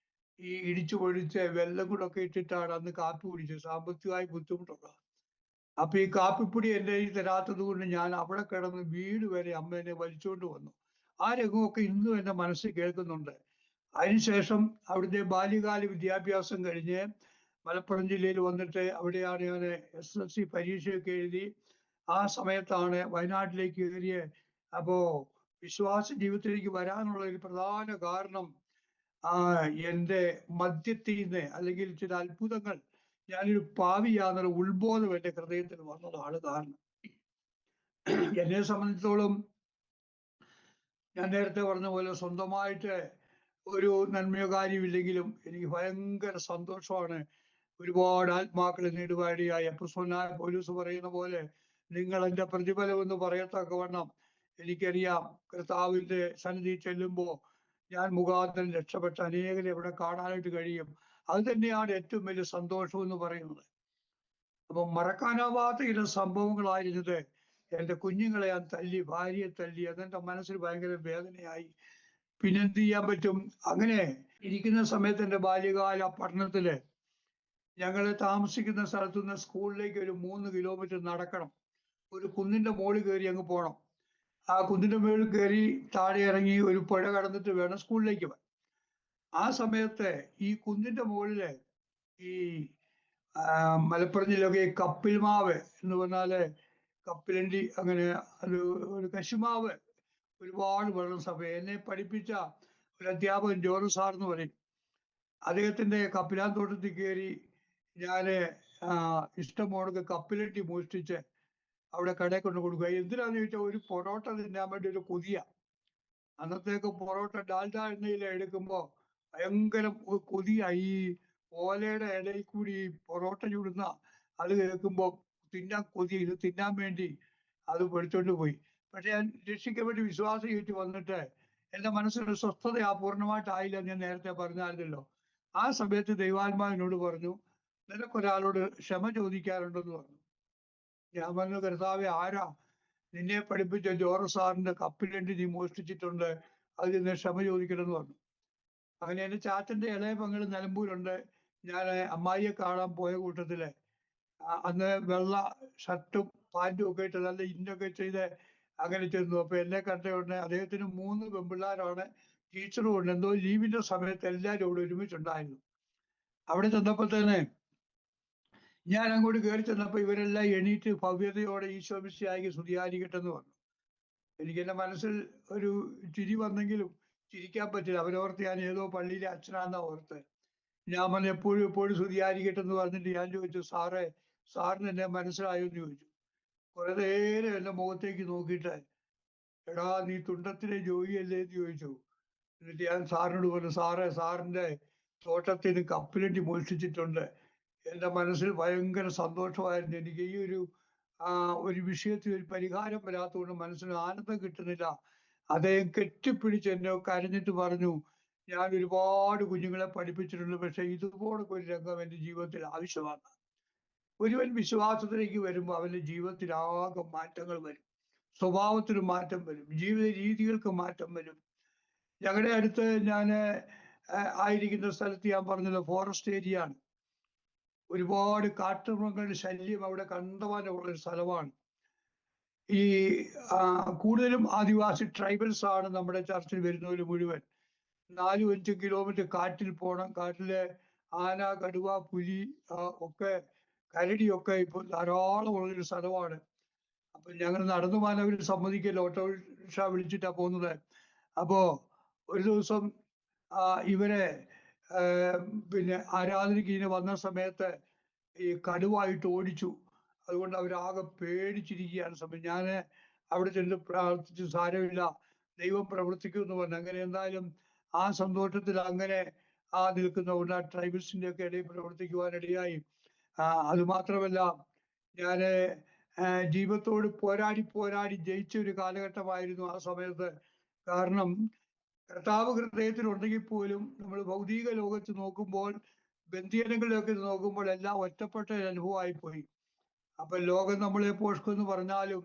ഈ ഇടിച്ചു പൊടിച്ച് വെള്ളം കൂടെ ഒക്കെ ഇട്ടിട്ടാണ് അന്ന് കാപ്പി കുടിച്ചത്. സാമ്പത്തികമായി ബുദ്ധിമുട്ടുള്ള. അപ്പൊ ഈ കാപ്പിപ്പൊടി എൻ്റെ കയ്യിൽ തരാത്തത് കൊണ്ട് ഞാൻ അവിടെ കിടന്ന് വീട് വരെ അമ്മ എന്നെ വലിച്ചുകൊണ്ട് വന്നു. ആ രംഗമൊക്കെ ഇന്നും എൻ്റെ മനസ്സിൽ കേൾക്കുന്നുണ്ട്. അതിനുശേഷം അവിടുത്തെ ബാല്യകാല വിദ്യാഭ്യാസം കഴിഞ്ഞ് മലപ്പുറം ജില്ലയിൽ വന്നിട്ട് അവിടെയാണ് ഞാൻ SSLC പരീക്ഷയൊക്കെ എഴുതി. ആ സമയത്താണ് വയനാട്ടിലേക്ക് കയറിയ. അപ്പോ വിശ്വാസ ജീവിതത്തിലേക്ക് വരാനുള്ള ഒരു പ്രധാന കാരണം എൻ്റെ മദ്യത്തിൽ നിന്ന് അല്ലെങ്കിൽ ചില അത്ഭുതങ്ങൾ, ഞാനൊരു പാവിയാന്നുള്ള ഉത്ബോധം എൻ്റെ ഹൃദയത്തിൽ വന്നതാണ് കാരണം. എന്നെ സംബന്ധിച്ചിടത്തോളം ഞാൻ നേരത്തെ പറഞ്ഞ പോലെ സ്വന്തമായിട്ട് ഒരു നന്മയോ കാര്യമില്ലെങ്കിലും എനിക്ക് ഭയങ്കര സന്തോഷമാണ്. ഒരുപാട് ആത്മാക്കളെ നേടുവാനിടയായി. അപ്പോസ്തലനായ പൗലോസ് പറയുന്ന പോലെ, നിങ്ങൾ എൻ്റെ പ്രതിഫലം എന്ന് പറയത്തക്കവണ്ണം എനിക്കറിയാം. കർത്താവിന്റെ സന്നിധി ചെല്ലുമ്പോൾ ഞാൻ മുഖാന്തരം രക്ഷപ്പെട്ട അനേകരെ ഇവിടെ കാണാനായിട്ട് കഴിയും. അത് തന്നെയാണ് ഏറ്റവും വലിയ സന്തോഷം എന്ന് പറയുന്നത്. അപ്പൊ മറക്കാനാവാത്ത ചില സംഭവങ്ങളായിരുന്നത്. എൻ്റെ കുഞ്ഞുങ്ങളെ ഞാൻ തല്ലി, ഭാര്യയെ തല്ലി. അതെന്റെ മനസ്സിൽ ഭയങ്കര വേദനയായി. പിന്നെന്ത് ചെയ്യാൻ പറ്റും? അങ്ങനെ ഇരിക്കുന്ന സമയത്ത് എൻ്റെ ബാല്യകാല പഠനത്തില് ഞങ്ങൾ താമസിക്കുന്ന സ്ഥലത്തു നിന്ന് സ്കൂളിലേക്ക് ഒരു 3 കിലോമീറ്റർ നടക്കണം. ഒരു കുന്നിന്റെ മുകളിൽ കയറി അങ്ങ് പോകണം. ആ കുന്നിന്റെ മുകളിൽ കയറി താഴെ ഇറങ്ങി ഒരു പുഴ കടന്നിട്ട് വേണം സ്കൂളിലേക്ക് പോകാൻ. ആ സമയത്ത് ഈ കുന്നിന്റെ മുകളില് ഈ മലപ്പുറം ജില്ലയൊക്കെ കപ്പിൽ മാവ് എന്ന് പറഞ്ഞാല് കപ്പിലണ്ടി, അങ്ങനെ ഒരു കശുമാവ് ഒരുപാട് വെള്ളം സഭ. എന്നെ പഠിപ്പിച്ച ഒരു അധ്യാപകൻ ജോർജ് സാർ എന്ന് പറയും. അദ്ദേഹത്തിന്റെ കപ്പിലാൻ തോട്ടത്തിൽ കയറി ഞാന് ഇഷ്ടംപോണക്ക് കപ്പിലണ്ടി മോഷ്ടിച്ച് അവിടെ കടയിൽ കൊണ്ട് കൊടുക്കുക. എന്തിനാന്ന് ചോദിച്ചാൽ ഒരു പൊറോട്ട തിന്നാൻ വേണ്ടി ഒരു കൊതിയ. അന്നത്തേക്ക് പൊറോട്ട ഡാൽഡ എണ്ണയിൽ എടുക്കുമ്പോ ഭയങ്കര കൊതിയായി. ഈ ഓലയുടെ ഇടയിൽ കൂടി പൊറോട്ട ചുടുന്ന അത് കേൾക്കുമ്പോ തിന്നാൻ കൊതി. ഇത് തിന്നാൻ വേണ്ടി അത് പഠിച്ചോണ്ട് പോയി. പക്ഷെ ഞാൻ രക്ഷിക്കപ്പെട്ട് വിശ്വാസം ചോദിച്ചു വന്നിട്ട് എൻ്റെ മനസ്സിലൊരു സ്വസ്ഥത പൂർണ്ണമായിട്ടായില്ല. ഞാൻ നേരത്തെ പറഞ്ഞായിരുന്നല്ലോ. ആ സമയത്ത് ദൈവാത്മാവിനോട് പറഞ്ഞു, നിനക്കൊരാളോട് ക്ഷമ ചോദിക്കാറുണ്ടെന്ന് പറഞ്ഞു. ഞാൻ പറഞ്ഞു, കർത്താവേ, ആരാ? നിന്നെ പഠിപ്പിച്ച ജോർജ് സാറിന്റെ കപ്പിലണ്ടി നീ മോഷ്ടിച്ചിട്ടുണ്ട്, അത് നിന്നെ ക്ഷമ ചോദിക്കണമെന്ന് പറഞ്ഞു. അങ്ങനെ എൻ്റെ ചാച്ചന്റെ ഇളയ പെങ്ങൾ നിലമ്പൂരുണ്ട്. ഞാൻ അമ്മായിയെ കാണാൻ പോയ കൂട്ടത്തില് അന്ന് വെള്ള ഷർട്ടും പാൻറ്റും ഒക്കെ ഇട്ട് നല്ല ഇന്നൊക്കെ ചെയ്ത് അങ്ങനെ ചെന്നു. അപ്പൊ എന്നെ കണ്ട ഉടനെ അദ്ദേഹത്തിന് 3 പെൺപിള്ളേരാണ്, ടീച്ചറും ഉണ്ട്. എന്തോ ലീവിന്റെ സമയത്ത് എല്ലാവരും അവിടെ ഒരുമിച്ചുണ്ടായിരുന്നു. അവിടെ ചെന്നപ്പോൾ തന്നെ ഞാൻ അങ്ങോട്ട് കയറി ചെന്നപ്പോ ഇവരെല്ലാം എണീറ്റ് ഭവ്യതയോടെ ഈശോ മിശിഹായ്ക്ക് സ്തുതിയായിരിക്കട്ടെ എന്ന് പറഞ്ഞു. എനിക്ക് എൻ്റെ മനസ്സിൽ ഒരു ചിരി വന്നെങ്കിലും ചിരിക്കാൻ പറ്റില്ല. അവരോർത്ത് ഞാൻ ഏതോ പള്ളിയിലെ അച്ഛനാന്നാ ഓർത്ത്. ഞാൻ പറഞ്ഞു, എപ്പോഴും സ്തുതിയായിരിക്കട്ടെ എന്ന് പറഞ്ഞിട്ട് ഞാൻ ചോദിച്ചു, സാറിന് എന്നെ മനസ്സിലായോ എന്ന് ചോദിച്ചു. കുറെ നേരം എന്റെ മുഖത്തേക്ക് നോക്കിയിട്ട്, എടാ നീ തുണ്ടത്തിലെ ജോയിയല്ലേ എന്ന് ചോദിച്ചു. എന്നിട്ട് ഞാൻ സാറിനോട് പറഞ്ഞു, സാറേ സാറിന്റെ തോട്ടത്തിന് കപ്പലണ്ടി മോഷ്ടിച്ചിട്ടുണ്ട്. എന്റെ മനസ്സിൽ ഭയങ്കര സന്തോഷമായിരുന്നു. എനിക്ക് ഈ ഒരു വിഷയത്തിൽ ഒരു പരിഹാരം വരാത്തതുകൊണ്ട് മനസ്സിന് ആനന്ദം കിട്ടുന്നില്ല. അദ്ദേഹം കെട്ടിപ്പിടിച്ച് എന്നെ കരഞ്ഞിട്ട് പറഞ്ഞു, ഞാൻ ഒരുപാട് കുഞ്ഞുങ്ങളെ പഠിപ്പിച്ചിട്ടുണ്ട്, പക്ഷെ ഇതുപോലൊക്കെ ഒരു രംഗം എന്റെ ജീവിതത്തിൽ ആവശ്യമാണ്. ഒരുവൻ വിശ്വാസത്തിലേക്ക് വരുമ്പോൾ അവന്റെ ജീവിതത്തിൽ ആകെ മാറ്റങ്ങൾ വരും, സ്വഭാവത്തിന് മാറ്റം വരും, ജീവിത രീതികൾക്ക് മാറ്റം വരും. ഞങ്ങളുടെ അടുത്ത് ഞാൻ ആയിരിക്കുന്ന സ്ഥലത്ത് ഞാൻ പറഞ്ഞല്ലോ, ഫോറസ്റ്റ് ഏരിയ ആണ്. ഒരുപാട് കാട്ടുമൃഗങ്ങളുടെ ശല്യം അവിടെ കണ്ടമാനമുള്ള ഒരു സ്ഥലമാണ്. ഈ കൂടുതലും ആദിവാസി ട്രൈബൽസ് ആണ് നമ്മുടെ ചർച്ചിൽ വരുന്നവർ മുഴുവൻ. 4-5 കിലോമീറ്റർ കാട്ടിൽ പോകണം. കാട്ടിലെ ആന, കടുവ, പുലി ഒക്കെ, കരടിയൊക്കെ ഇപ്പോൾ ധാരാളം ഉള്ളൊരു സ്ഥലമാണ്. അപ്പൊ ഞങ്ങൾ നടന്നു പോകാൻ അവർ സമ്മതിക്കില്ല, ഓട്ടോറിക്ഷ വിളിച്ചിട്ടാ പോകുന്നത്. അപ്പോ ഒരു ദിവസം ഇവരെ പിന്നെ ആരാധനയ്ക്ക് ഇങ്ങനെ വന്ന സമയത്ത് ഈ കടുവായിട്ട് ഓടിച്ചു. അതുകൊണ്ട് അവരാകെ പേടിച്ചിരിക്കുകയാണ്. സമയം ഞാൻ അവിടെ ചെന്ന് പ്രാർത്ഥിച്ചു, സാരമില്ല ദൈവം പ്രവർത്തിക്കുമെന്ന് പറഞ്ഞു. അങ്ങനെ എന്തായാലും ആ സന്തോഷത്തിൽ അങ്ങനെ നിൽക്കുന്ന ട്രൈബൽസിന്റെ ഒക്കെ ഇടയിൽ പ്രവർത്തിക്കുവാനിടയായി. അത് മാത്രമല്ല, ഞാന് ജീവിതത്തോട് പോരാടി ജയിച്ച ഒരു കാലഘട്ടമായിരുന്നു ആ സമയത്ത്. കാരണം കർത്താവ് ഹൃദയത്തിൽ ഉണ്ടെങ്കിൽ പോലും നമ്മൾ ഭൗതിക ലോകത്ത് നോക്കുമ്പോൾ, ബന്ധിയനങ്ങളിലൊക്കെ നോക്കുമ്പോൾ എല്ലാം ഒറ്റപ്പെട്ട ഒരു അനുഭവമായി പോയി. അപ്പൊ ലോകം നമ്മളെ പോഷ്കുമെന്ന് പറഞ്ഞാലും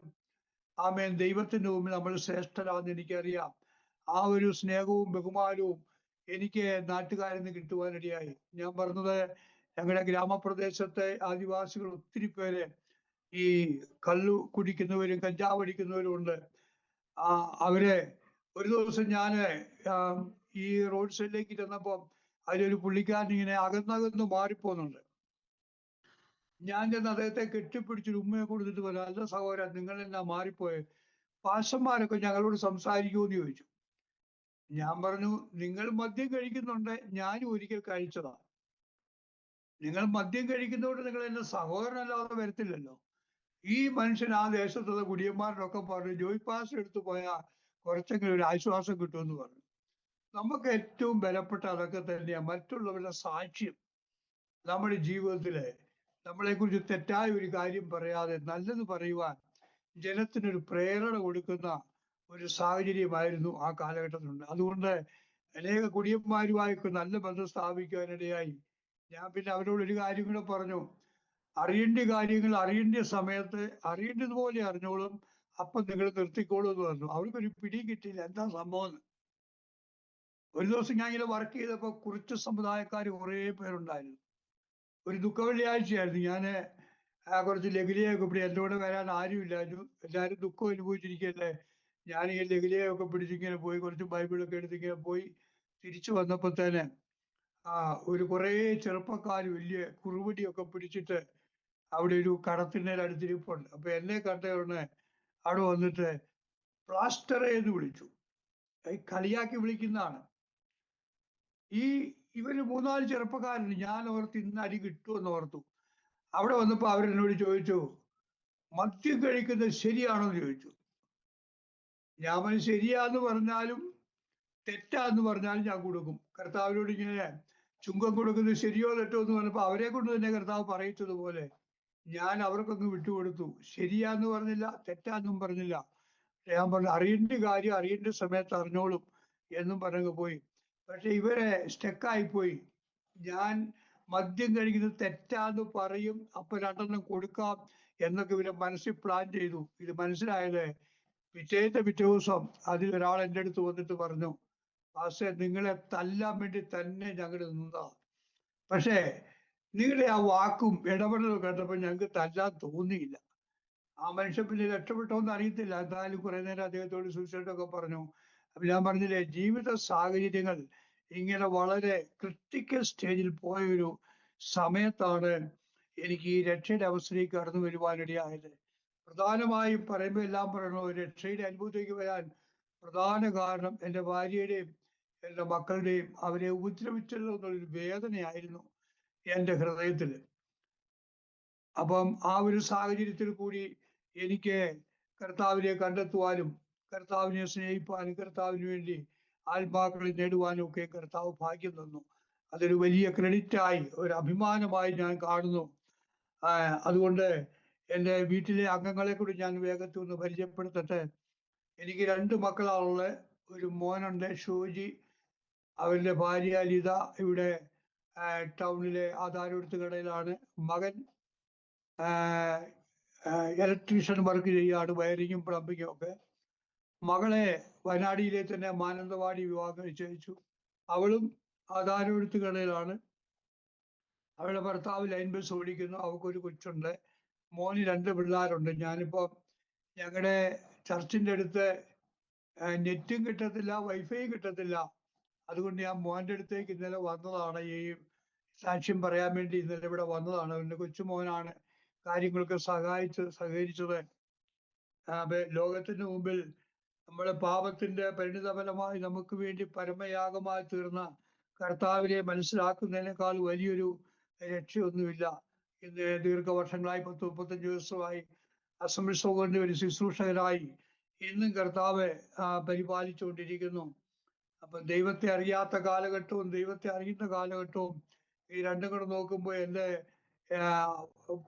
ആമേൻ, ദൈവത്തിന്റെ മുമ്പിൽ നമ്മൾ ശ്രേഷ്ഠരാണെന്ന് എനിക്കറിയാം. ആ ഒരു സ്നേഹവും ബഹുമാനവും എനിക്ക് നാട്ടുകാരിൽ നിന്ന് കിട്ടുവാനിടയായി. ഞാൻ പറഞ്ഞത്, ഞങ്ങളുടെ ഗ്രാമപ്രദേശത്തെ ആദിവാസികൾ ഒത്തിരി പേര് ഈ കള്ളു കുടിക്കുന്നവരും കഞ്ചാവ് അടിക്കുന്നവരും ഉണ്ട്. അവരെ ഒരു ദിവസം ഞാൻ ഈ റോഡ് സൈഡിലേക്ക് ചെന്നപ്പോ അതിലൊരു പുള്ളിക്കാരൻ ഇങ്ങനെ അകന്നകന്ന് മാറിപ്പോകുന്നുണ്ട്. ഞാൻ ചെന്ന് അദ്ദേഹത്തെ കെട്ടിപ്പിടിച്ചൊരു ഉമ്മയെ കൊടുത്തിട്ട് പറയാം, അല്ല സഹോദരൻ, നിങ്ങൾ എന്നാ മാറിപ്പോയെ? പാസ്റ്റർമാരൊക്കെ ഞങ്ങളോട് സംസാരിക്കുമെന്ന് ചോദിച്ചു. ഞാൻ പറഞ്ഞു, നിങ്ങൾ മദ്യം കഴിക്കുന്നുണ്ട്, ഞാനും ഒരിക്കൽ കഴിച്ചതാ. നിങ്ങൾ മദ്യം കഴിക്കുന്നതുകൊണ്ട് നിങ്ങൾ എന്നെ സഹോദരനല്ലാതെ വരത്തില്ലല്ലോ. ഈ മനുഷ്യൻ ആ ദേശത്തുള്ള കുടിയന്മാരനൊക്കെ പറഞ്ഞു, ജോയ് പാസ് എടുത്തു പോയാൽ കുറച്ചെങ്കിലും ഒരു ആശ്വാസം കിട്ടുമെന്ന് പറഞ്ഞു. നമുക്ക് ഏറ്റവും ബലപ്പെട്ട അതൊക്കെ തന്നെയാണ്, മറ്റുള്ളവരുടെ സാക്ഷ്യം. നമ്മുടെ ജീവിതത്തില് നമ്മളെക്കുറിച്ച് തെറ്റായ ഒരു കാര്യം പറയാതെ നല്ലത് പറയുവാൻ ജനത്തിനൊരു പ്രേരണ കൊടുക്കുന്ന ഒരു സാഹചര്യമായിരുന്നു ആ കാലഘട്ടത്തിലുണ്ട്. അതുകൊണ്ട് അനേക കുടിയന്മാരുമായിട്ട് നല്ല ബന്ധം സ്ഥാപിക്കാനിടയായി. ഞാൻ പിന്നെ അവരോട് ഒരു കാര്യം കൂടെ പറഞ്ഞു, അറിയേണ്ട കാര്യങ്ങൾ അറിയേണ്ട സമയത്ത് അറിയേണ്ടതുപോലെ അറിഞ്ഞോളും, അപ്പം നിങ്ങൾ നിർത്തിക്കോളൂ എന്ന് പറഞ്ഞു. അവർക്കൊരു പിടി കിട്ടിയില്ല എന്താ സംഭവം. ഒരു ദിവസം ഞാൻ ഇങ്ങനെ വർക്ക് ചെയ്തപ്പോൾ കുറിച്ച് സമുദായക്കാർ കുറേ പേരുണ്ടായിരുന്നു. ഒരു ദുഃഖ വെള്ളിയാഴ്ചയായിരുന്നു. ഞാൻ കുറച്ച് ലഘുലയൊക്കെ പിടി, എൻ്റെ കൂടെ വരാൻ ആരുമില്ലായിരുന്നു. എല്ലാവരും ദുഃഖം അനുഭവിച്ചിരിക്കല്ലേ. ഞാൻ ഈ ലഘുലയൊക്കെ പിടിച്ചിങ്ങനെ പോയി, കുറച്ച് ബൈബിളൊക്കെ എടുത്തിങ്ങനെ പോയി. തിരിച്ചു വന്നപ്പോഴത്തേന് ഒരു കുറേ ചെറുപ്പക്കാർ വലിയ കുറുവടിയൊക്കെ പിടിച്ചിട്ട് അവിടെ ഒരു കടത്തിൻ്റെ അടുത്തിരിപ്പുണ്ട്. അപ്പൊ എന്നെ കണ്ടയുടനെ അവിടെ വന്നിട്ട് പ്ലാസ്റ്ററെ എന്ന് വിളിച്ചു. കളിയാക്കി വിളിക്കുന്നതാണ്. ഇവര് 3-4 ചെറുപ്പക്കാരുണ്ട്. ഞാൻ ഓർത്ത് ഇന്ന് അടി കിട്ടുമെന്ന് ഓർത്തു. അവിടെ വന്നപ്പോ അവരെന്നോട് ചോദിച്ചു, മദ്യം കഴിക്കുന്നത് ശരിയാണോ എന്ന് ചോദിച്ചു. ഞാൻ ശരിയാന്ന് പറഞ്ഞാലും തെറ്റാന്ന് പറഞ്ഞാലും ഞാൻ കൊടുക്കും. കർത്താവിനോട് ഇങ്ങനെ ചുങ്കം കൊടുക്കുന്നത് ശരിയോ തെറ്റോ എന്ന് പറഞ്ഞപ്പോ അവരെ കൊണ്ട് തന്നെ കർത്താവ് പറയിച്ചതുപോലെ ഞാൻ അവർക്കൊന്ന് വിട്ടുകൊടുത്തു. ശരിയാന്ന് പറഞ്ഞില്ല, തെറ്റാന്നും പറഞ്ഞില്ല. ഞാൻ പറഞ്ഞു, അറിയേണ്ട കാര്യം അറിയേണ്ട സമയത്ത് അറിഞ്ഞോളും എന്നും പറഞ്ഞു പോയി. പക്ഷെ ഇവരെ സ്റ്റക്കായിപ്പോയി. ഞാൻ മദ്യം കഴിക്കുന്നത് തെറ്റാന്ന് പറയും, അപ്പൊ 2 കൊടുക്കാം എന്നൊക്കെ ഇവരെ മനസ്സിൽ പ്ലാൻ ചെയ്തു. ഇത് മനസ്സിലായത് പിറ്റേ ദിവസം അതിലൊരാൾ എൻ്റെ അടുത്ത് വന്നിട്ട് പറഞ്ഞു, പാസ്റ്റർ, നിങ്ങളെ തല്ലാൻ വേണ്ടി തന്നെ ഞങ്ങൾ നിന്നതാ. പക്ഷേ നിങ്ങളുടെ ആ വാക്കും ഇടപെടലും കേട്ടപ്പോൾ ഞങ്ങൾക്ക് തല്ലാൻ തോന്നിയില്ല. ആ മനുഷ്യൻ പിന്നെ രക്ഷപ്പെട്ടോന്ന് അറിയത്തില്ല. എന്തായാലും കുറെ നേരം അദ്ദേഹത്തോട് സുവിശേഷമൊക്കെ പറഞ്ഞു. അപ്പൊ ഞാൻ പറഞ്ഞില്ലേ, ജീവിത സാഹചര്യങ്ങൾ ഇങ്ങനെ വളരെ ക്രിട്ടിക്കൽ സ്റ്റേജിൽ പോയ ഒരു സമയത്താണ് എനിക്ക് ഈ രക്ഷയുടെ അവസ്ഥയിലേക്ക് കടന്നു വരുവാനിടയായത്. പ്രധാനമായും പറയുമ്പോൾ എല്ലാം പറയണോ, രക്ഷയുടെ അനുഭവത്തിലേക്ക് വരാൻ പ്രധാന കാരണം എൻ്റെ ഭാര്യയുടെയും എൻ്റെ മക്കളുടെയും അവരെ ഉപദ്രവിച്ചല്ലോ എന്നുള്ളൊരു വേദനയായിരുന്നു എൻ്റെ ഹൃദയത്തിൽ. അപ്പം ആ ഒരു സാഹചര്യത്തിൽ കൂടി എനിക്ക് കർത്താവിനെ കണ്ടെത്തുവാനും കർത്താവിനെ സ്നേഹിപ്പാനും കർത്താവിന് വേണ്ടി ആത്മാക്കളെ നേടുവാനും ഒക്കെ കർത്താവ് ഭാഗ്യം തന്നു. അതൊരു വലിയ ക്രെഡിറ്റായി, ഒരു അഭിമാനമായി ഞാൻ കാണുന്നു. അതുകൊണ്ട് എൻ്റെ വീട്ടിലെ അംഗങ്ങളെ കൂടി ഞാൻ വേഗത്തിൽ ഒന്ന് പരിചയപ്പെടുത്തട്ടെ. എനിക്ക് 2 മക്കളാണുള്ളത്. ഒരു മോനുണ്ട്, ഷോജി. അവരുടെ ഭാര്യ ലിത ഇവിടെ ടൗണിലെ ആധാരമെടുത്ത് കടയിലാണ്. മകൻ ഇലക്ട്രീഷ്യൻ വർക്ക് ചെയ്യുകയാണ്, വയറിങ്ങും പ്ലംബിങ്ങും ഒക്കെ. മകളെ വയനാടിയിലെ തന്നെ മാനന്തവാടി വിവാഹം കഴിച്ചയച്ചു. അവളും ആധാരമെടുത്ത് കടയിലാണ്. അവളുടെ ഭർത്താവ് ലൈൻ ബസ് ഓടിക്കുന്നു. അവൾക്കൊരു കൊച്ചുണ്ട്. മോന് 2 പിള്ളേരുണ്ട്. ഞാനിപ്പോ ഞങ്ങളുടെ ചർച്ചിന്റെ അടുത്ത് നെറ്റും കിട്ടത്തില്ല, വൈഫൈയും കിട്ടത്തില്ല. അതുകൊണ്ട് ഞാൻ മോന്റെ അടുത്തേക്ക് ഇന്നലെ വന്നതാണ്. ഈ സാക്ഷ്യം പറയാൻ വേണ്ടി ഇന്നലെ ഇവിടെ വന്നതാണ്. എൻ്റെ കൊച്ചുമോനാണ് കാര്യങ്ങളൊക്കെ സഹകരിച്ചത്. ലോകത്തിന് മുമ്പിൽ നമ്മുടെ പാപത്തിന്റെ പരിണിതഫലമായി നമുക്ക് വേണ്ടി പരമയാഗമായി തീർന്ന കർത്താവിനെ മനസ്സിലാക്കുന്നതിനേക്കാൾ വലിയൊരു രക്ഷയൊന്നുമില്ല. ഇന്ന് ദീർഘവർഷങ്ങളായി 10-35 ദിവസമായി അസംബ്ലീസ് ഓഫ് ഗോഡിന്റെ ഒരു ശുശ്രൂഷകനായി ഇന്നും കർത്താവ് പരിപാലിച്ചുകൊണ്ടിരിക്കുന്നു. അപ്പൊ ദൈവത്തെ അറിയാത്ത കാലഘട്ടവും ദൈവത്തെ അറിയുന്ന കാലഘട്ടവും ഈ രണ്ടും കൂടെ നോക്കുമ്പോൾ എൻ്റെ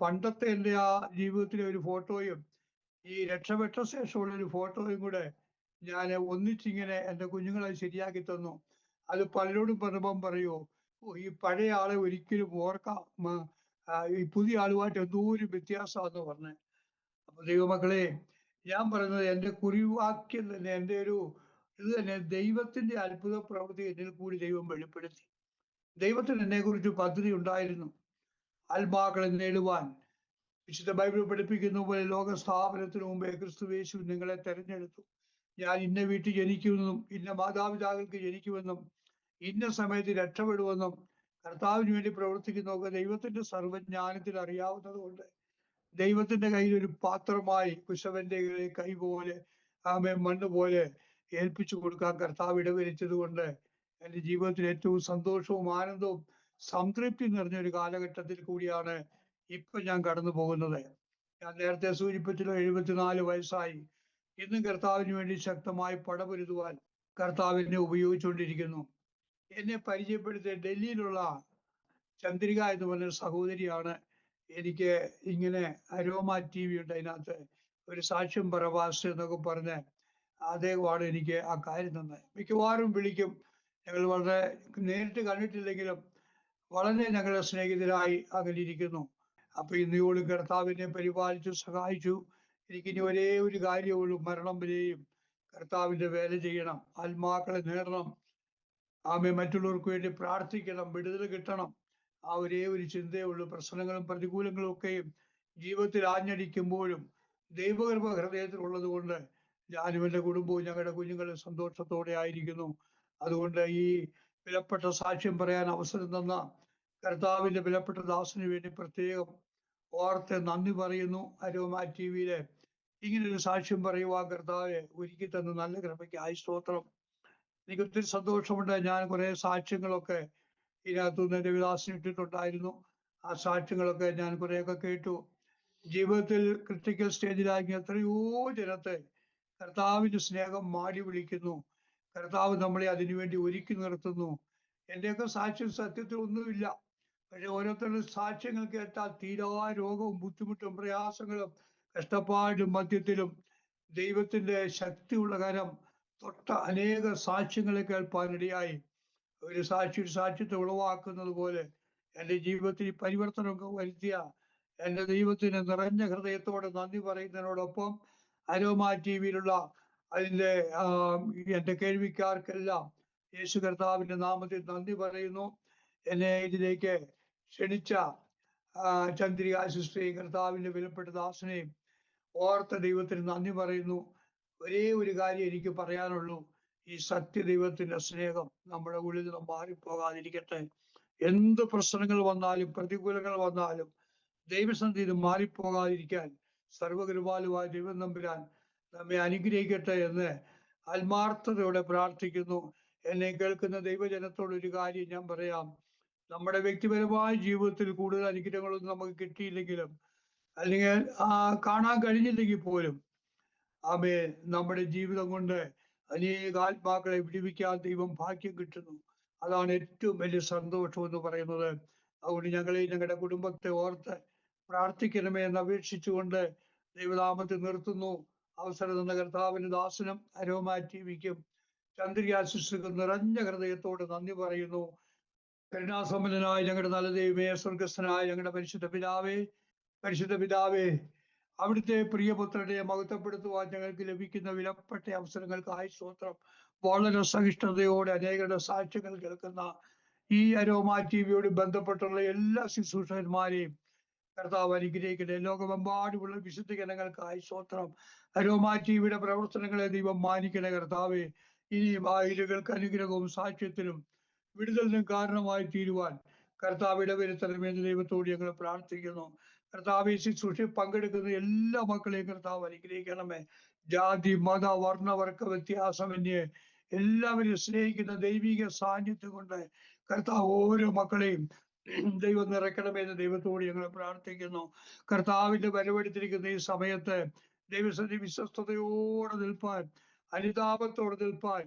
പണ്ടത്തെ എൻ്റെ ആ ജീവിതത്തിലെ ഒരു ഫോട്ടോയും ഈ രക്ഷപ്പെട്ട ശേഷമുള്ള ഒരു ഫോട്ടോയും കൂടെ ഞാൻ ഒന്നിച്ചിങ്ങനെ എൻ്റെ കുഞ്ഞുങ്ങളെ ശരിയാക്കി തന്നു. അത് പലരോടും പറയുമ്പം പറയുമോ, ഈ പഴയ ആളെ ഒരിക്കലും ഓർക്കാം, ഈ പുതിയ ആളുമായിട്ട് എന്തോരം വ്യത്യാസമാണെന്ന് പറഞ്ഞ്. അപ്പൊ ദൈവമക്കളെ, ഞാൻ പറയുന്നത് എൻ്റെ കുറിവാക്യം തന്നെ, എൻ്റെ ഒരു ഇത് തന്നെ, ദൈവത്തിന്റെ അത്ഭുത പ്രവൃത്തി എന്നിൽ കൂടി ദൈവം വെളിപ്പെടുത്തി. ദൈവത്തിന് എന്നെ കുറിച്ച് പദ്ധതി ഉണ്ടായിരുന്നു. ആത്മാക്കളെ നേടുവാൻ വിശുദ്ധ ബൈബിൾ പഠിപ്പിക്കുന്ന പോലെ ലോക സ്ഥാപനത്തിന് മുമ്പേ ക്രിസ്തുയേശു നിങ്ങളെ തെരഞ്ഞെടുത്തു. ഞാൻ ഇന്ന വീട്ടിൽ ജനിക്കുമെന്നും ഇന്ന മാതാപിതാക്കൾക്ക് ജനിക്കുമെന്നും ഇന്ന സമയത്ത് രക്ഷപ്പെടുമെന്നും കർത്താവിന് വേണ്ടി പ്രവർത്തിക്കുന്നതൊക്കെ ദൈവത്തിന്റെ സർവജ്ഞാനത്തിൽ അറിയാവുന്നത് കൊണ്ട് ദൈവത്തിന്റെ കയ്യിൽ ഒരു പാത്രമായി കുശവന്റെ കൈ പോലെ മണ്ണ് പോലെ ഏൽപ്പിച്ചു കൊടുക്കാൻ കർത്താവ് ഇടവരുത്തിയത് കൊണ്ട് എൻ്റെ ജീവിതത്തിൽ ഏറ്റവും സന്തോഷവും ആനന്ദവും സംതൃപ്തി നിറഞ്ഞൊരു കാലഘട്ടത്തിൽ കൂടിയാണ് ഇപ്പൊ ഞാൻ കടന്നു പോകുന്നത്. ഞാൻ നേരത്തെ സൂചിപ്പിച്ചല്ലോ, 74 വയസ്സായി. ഇന്നും കർത്താവിന് വേണ്ടി ശക്തമായി പടപൊരുതുവാൻ കർത്താവ് എന്നെ ഉപയോഗിച്ചുകൊണ്ടിരിക്കുന്നു. എന്നെ പരിചയപ്പെടുത്തിയ ഡൽഹിയിലുള്ള ചന്ദ്രിക എന്ന് പറഞ്ഞ സഹോദരിയാണ് എനിക്ക് ഇങ്ങനെ അരോമ TV ഉണ്ട്, അതിനകത്ത് ഒരു സാക്ഷ്യം പറവാസ് എന്നൊക്കെ പറഞ്ഞ് അദ്ദേഹമാണ് എനിക്ക് ആ കാര്യം തന്നത്. മിക്കവാറും വിളിക്കും. ഞങ്ങൾ വളരെ നേരിട്ട് കണ്ടിട്ടില്ലെങ്കിലും വളരെ ഞങ്ങളുടെ സ്നേഹിതരായി അകലിരിക്കുന്നു. അപ്പൊ ഇന്നയോടും കർത്താവിനെ പരിപാലിച്ചു സഹായിച്ചു. എനിക്കിനി ഒരേ ഒരു കാര്യമുള്ളൂ, മരണം വരെയും കർത്താവിന്റെ വേല ചെയ്യണം, ആത്മാക്കളെ നേടണം, മറ്റുള്ളവർക്ക് വേണ്ടി പ്രാർത്ഥിക്കണം, വിടുതൽ കിട്ടണം. ആ ഒരേ ഒരു ചിന്തയേ ഉള്ളൂ. പ്രശ്നങ്ങളും പ്രതികൂലങ്ങളും ഒക്കെയും ജീവിതത്തിൽ ആഞ്ഞടിക്കുമ്പോഴും ദൈവകൃപ ഹൃദയത്തിൽ ഉള്ളത് കൊണ്ട് ഞാനും എൻ്റെ കുടുംബവും ഞങ്ങളുടെ കുഞ്ഞുങ്ങളും സന്തോഷത്തോടെ ആയിരിക്കുന്നു. അതുകൊണ്ട് ഈ വിലപ്പെട്ട സാക്ഷ്യം പറയാൻ അവസരം തന്ന കർത്താവിന്റെ വിലപ്പെട്ട ദാസന് വേണ്ടി പ്രത്യേകം ഓർത്ത് നന്ദി പറയുന്നു. അരോമ TVയിലെ ഇങ്ങനൊരു സാക്ഷ്യം പറയുവാൻ കർത്താവെ ഒരുക്കി തന്ന നല്ല കൃപയ്ക്കായി സ്തോത്രം. എനിക്ക് ഒത്തിരി സന്തോഷമുണ്ട്. ഞാൻ കുറെ സാക്ഷ്യങ്ങളൊക്കെ ഇതിനകത്തുനിന്ന് എൻ്റെ വിലാസം ഇട്ടിട്ടുണ്ടായിരുന്നു. ആ സാക്ഷ്യങ്ങളൊക്കെ ഞാൻ കുറെയൊക്കെ കേട്ടു. ജീവിതത്തിൽ ക്രിട്ടിക്കൽ സ്റ്റേജിലാക്കി എത്രയോ ജനത്തെ കർത്താവിന്റെ സ്നേഹം മാടി വിളിക്കുന്നു. കർത്താവ് നമ്മളെ അതിനുവേണ്ടി ഒരുക്കി നിർത്തുന്നു. എൻ്റെയൊക്കെ സാക്ഷ്യം സത്യത്തിൽ ഒന്നുമില്ല. പക്ഷെ ഓരോരുത്തരുടെ സാക്ഷ്യങ്ങൾ കേട്ടാൽ തീരാ രോഗവും ബുദ്ധിമുട്ടും പ്രയാസങ്ങളും കഷ്ടപ്പാടും മധ്യത്തിലും ദൈവത്തിന്റെ ശക്തിയുള്ള കരം തൊട്ട അനേക സാക്ഷ്യങ്ങളെ കേൾപ്പാനിടയായി. ഒരു സാക്ഷ്യത്തെ ഉളവാക്കുന്നത് പോലെ എൻ്റെ ജീവിതത്തിൽ പരിവർത്തനമൊക്കെ വരുത്തിയ എൻ്റെ ദൈവത്തിന് നിറഞ്ഞ ഹൃദയത്തോടെ നന്ദി പറയുന്നതിനോടൊപ്പം അരോമ TVയിലുള്ള അതിൻ്റെ എൻ്റെ കേൾവിക്കാർക്കെല്ലാം യേശു കർത്താവിന്റെ നാമത്തിൽ നന്ദി പറയുന്നു. എന്നെ ഇതിലേക്ക് ക്ഷണിച്ച ചന്ദ്രിക സിസ്റ്ററെയും കർത്താവിന്റെ വിലപ്പെട്ട ദാസനെയും ഓർത്ത ദൈവത്തിന് നന്ദി പറയുന്നു. ഒരേ ഒരു കാര്യം എനിക്ക് പറയാനുള്ളൂ, ഈ സത്യദൈവത്തിന്റെ സ്നേഹം നമ്മുടെ ഉള്ളിൽ നിന്ന് മാറിപ്പോകാതിരിക്കട്ടെ. എന്ത് പ്രശ്നങ്ങൾ വന്നാലും പ്രതികൂലങ്ങൾ വന്നാലും ദൈവസന്നിധിയിൽ മാറിപ്പോകാതിരിക്കാൻ സർവകൃപാലുവായ ദൈവം തമ്പുരാൻ നമ്മെ അനുഗ്രഹിക്കട്ടെ എന്ന് ആത്മാർത്ഥതയോടെ പ്രാർത്ഥിക്കുന്നു. എന്നെ കേൾക്കുന്ന ദൈവജനത്തോട് ഒരു കാര്യം ഞാൻ പറയാം. നമ്മുടെ വ്യക്തിപരമായ ജീവിതത്തിൽ കൂടുതൽ അനുഗ്രഹങ്ങളൊന്നും നമുക്ക് കിട്ടിയില്ലെങ്കിലും അല്ലെങ്കിൽ കാണാൻ കഴിഞ്ഞില്ലെങ്കിൽ പോലും ആമേ നമ്മുടെ ജീവിതം കൊണ്ട് അനേക ആത്മാക്കളെ വിടുവിക്കാൻ ദൈവം ഭാഗ്യം കിട്ടുന്നു. അതാണ് ഏറ്റവും വലിയ സന്തോഷം എന്ന് പറയുന്നത്. അതുകൊണ്ട് ഞങ്ങളെ ഞങ്ങളുടെ കുടുംബത്തെ ഓർത്ത് പ്രാർത്ഥിക്കണമേ എന്ന് അപേക്ഷിച്ചുകൊണ്ട് ദൈവനാമത്തിൽ നിർത്തുന്നു. അവസരം തന്ന കർത്താവിന് ദാസനും അരോമ ടിവിക്കും ചന്ദ്രിക ശുശ്രൂഷ നിറഞ്ഞ ഹൃദയത്തോട് നന്ദി പറയുന്നു. കരുണാസമ്പന്നനായ ഞങ്ങളുടെ നല്ല ദൈവമേ, സ്വർഗസ്ഥനായ ഞങ്ങളുടെ പരിശുദ്ധ പിതാവേ, അവിടുത്തെ പ്രിയപുത്രനെ മഹത്വപ്പെടുത്തുവാൻ ഞങ്ങൾക്ക് ലഭിക്കുന്ന വിലപ്പെട്ട അവസരങ്ങൾക്കായി സ്തോത്രം. വളരെ സഹിഷ്ണുതയോടെ അനേകരുടെ സാക്ഷ്യങ്ങൾ കേൾക്കുന്ന ഈ അരോമ ടിവിയോട് ബന്ധപ്പെട്ടുള്ള എല്ലാ ശുശ്രൂഷകന്മാരെയും കർത്താവ് അനുഗ്രഹിക്കട്ടെ. ലോകമെമ്പാടുമുള്ള വിശുദ്ധ ജനങ്ങൾക്കായി സ്തോത്രം. അരോമ ടിവിയുടെ പ്രവർത്തനങ്ങളെ ദൈവം മാനിക്കണേ കർത്താവെ. ഇനിയും ആയിരങ്ങൾക്ക് അനുഗ്രഹവും സാക്ഷ്യത്തിനും വിടുതലിനും കാരണമായി തീരുവാൻ കർത്താവ് ഇടവരുത്തണമെന്ന് ദൈവത്തോട് ഞങ്ങൾ പ്രാർത്ഥിക്കുന്നു. കർത്താവ് ശുശ്രൂഷയിൽ പങ്കെടുക്കുന്ന എല്ലാ മക്കളെയും കർത്താവ് അനുഗ്രഹിക്കണമേ. ജാതി മത വർണ്ണ വർഗ വ്യത്യാസമന്യേ എല്ലാവരെയും സ്നേഹിക്കുന്ന ദൈവിക സാന്നിധ്യം കൊണ്ട് കർത്താവ് ഓരോ മക്കളെയും ദൈവം നിറയ്ക്കണമെന്ന് ദൈവത്തോട് ഞങ്ങൾ പ്രാർത്ഥിക്കുന്നു. കർത്താവിന്റെ വരവെടുത്തിരിക്കുന്ന ഈ സമയത്ത് ദൈവസന്ധി വിശ്വസ്തയോടെ നിൽപ്പാൻ, അനുതാപത്തോടെ നിൽപ്പാൻ,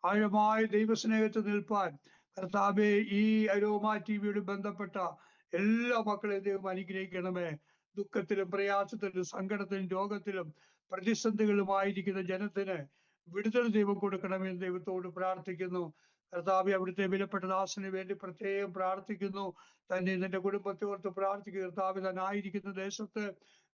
ആഴമായ ദൈവസ്നേഹത്തിൽ നിൽപ്പാൻ കർത്താവെ ഈ അരോമ ടിവിയോട് ബന്ധപ്പെട്ട എല്ലാ മക്കളെയും ദൈവം അനുഗ്രഹിക്കണമേ. ദുഃഖത്തിലും പ്രയാസത്തിലും സങ്കടത്തിലും രോഗത്തിലും പ്രതിസന്ധികളുമായിരിക്കുന്ന ജനത്തിന് വിടുതൽ ദൈവം കൊടുക്കണമെന്ന് ദൈവത്തോട് പ്രാർത്ഥിക്കുന്നു. കർത്താവെ അവിടുത്തെ വിലപ്പെട്ട ദാസന് വേണ്ടി പ്രത്യേകം പ്രാർത്ഥിക്കുന്നു. തന്നെ നിന്റെ കുടുംബത്തെ ഓർത്ത് പ്രാർത്ഥിക്കുക. കർത്താവ് താനായിരിക്കുന്ന ദേശത്ത്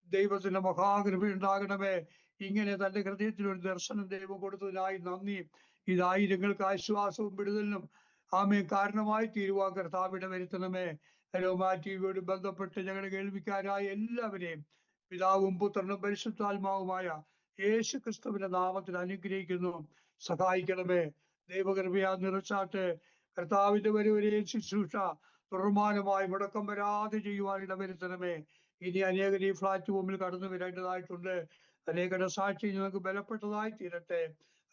ദൈവത്തിന്റെ മഹാകൃപ ഉണ്ടാകണമേ. ഇങ്ങനെ തന്റെ ഹൃദയത്തിൽ ഒരു ദർശനം ദൈവം കൊടുത്തതിനായി നന്ദി. ഇതായിരങ്ങൾക്ക് ആശ്വാസവും വിടുതലിനും ആമേ കാരണമായി തീരുവാൻ കർത്താവിനെ വരുത്തണമേ. അരോമ ടിവിയോട് ബന്ധപ്പെട്ട് ഞങ്ങളുടെ കേൾവിക്കാരായ എല്ലാവരെയും പിതാവും പുത്രനും പരിശുദ്ധാത്മാവുമായ യേശു ക്രിസ്തുവിന്റെ നാമത്തിൽ അനുഗ്രഹിക്കുന്നു. സഹായിക്കണമേ. ദൈവകൃപയാ നിറച്ചാട്ട് കർത്താവിന്റെ വരെയും ശുശ്രൂഷ തുടർമാനമായി മുടക്കം വരാതെ ചെയ്യുവാൻ ഇടവരുത്തണമേ. ഇനി അനേകർ ഈ പ്ലാറ്റ്ഫോമിൽ കടന്നു വരേണ്ടതായിട്ടുണ്ട്. അനേകരുടെ സാക്ഷി ഞങ്ങൾക്ക് ബലപ്പെട്ടതായി തീരട്ടെ.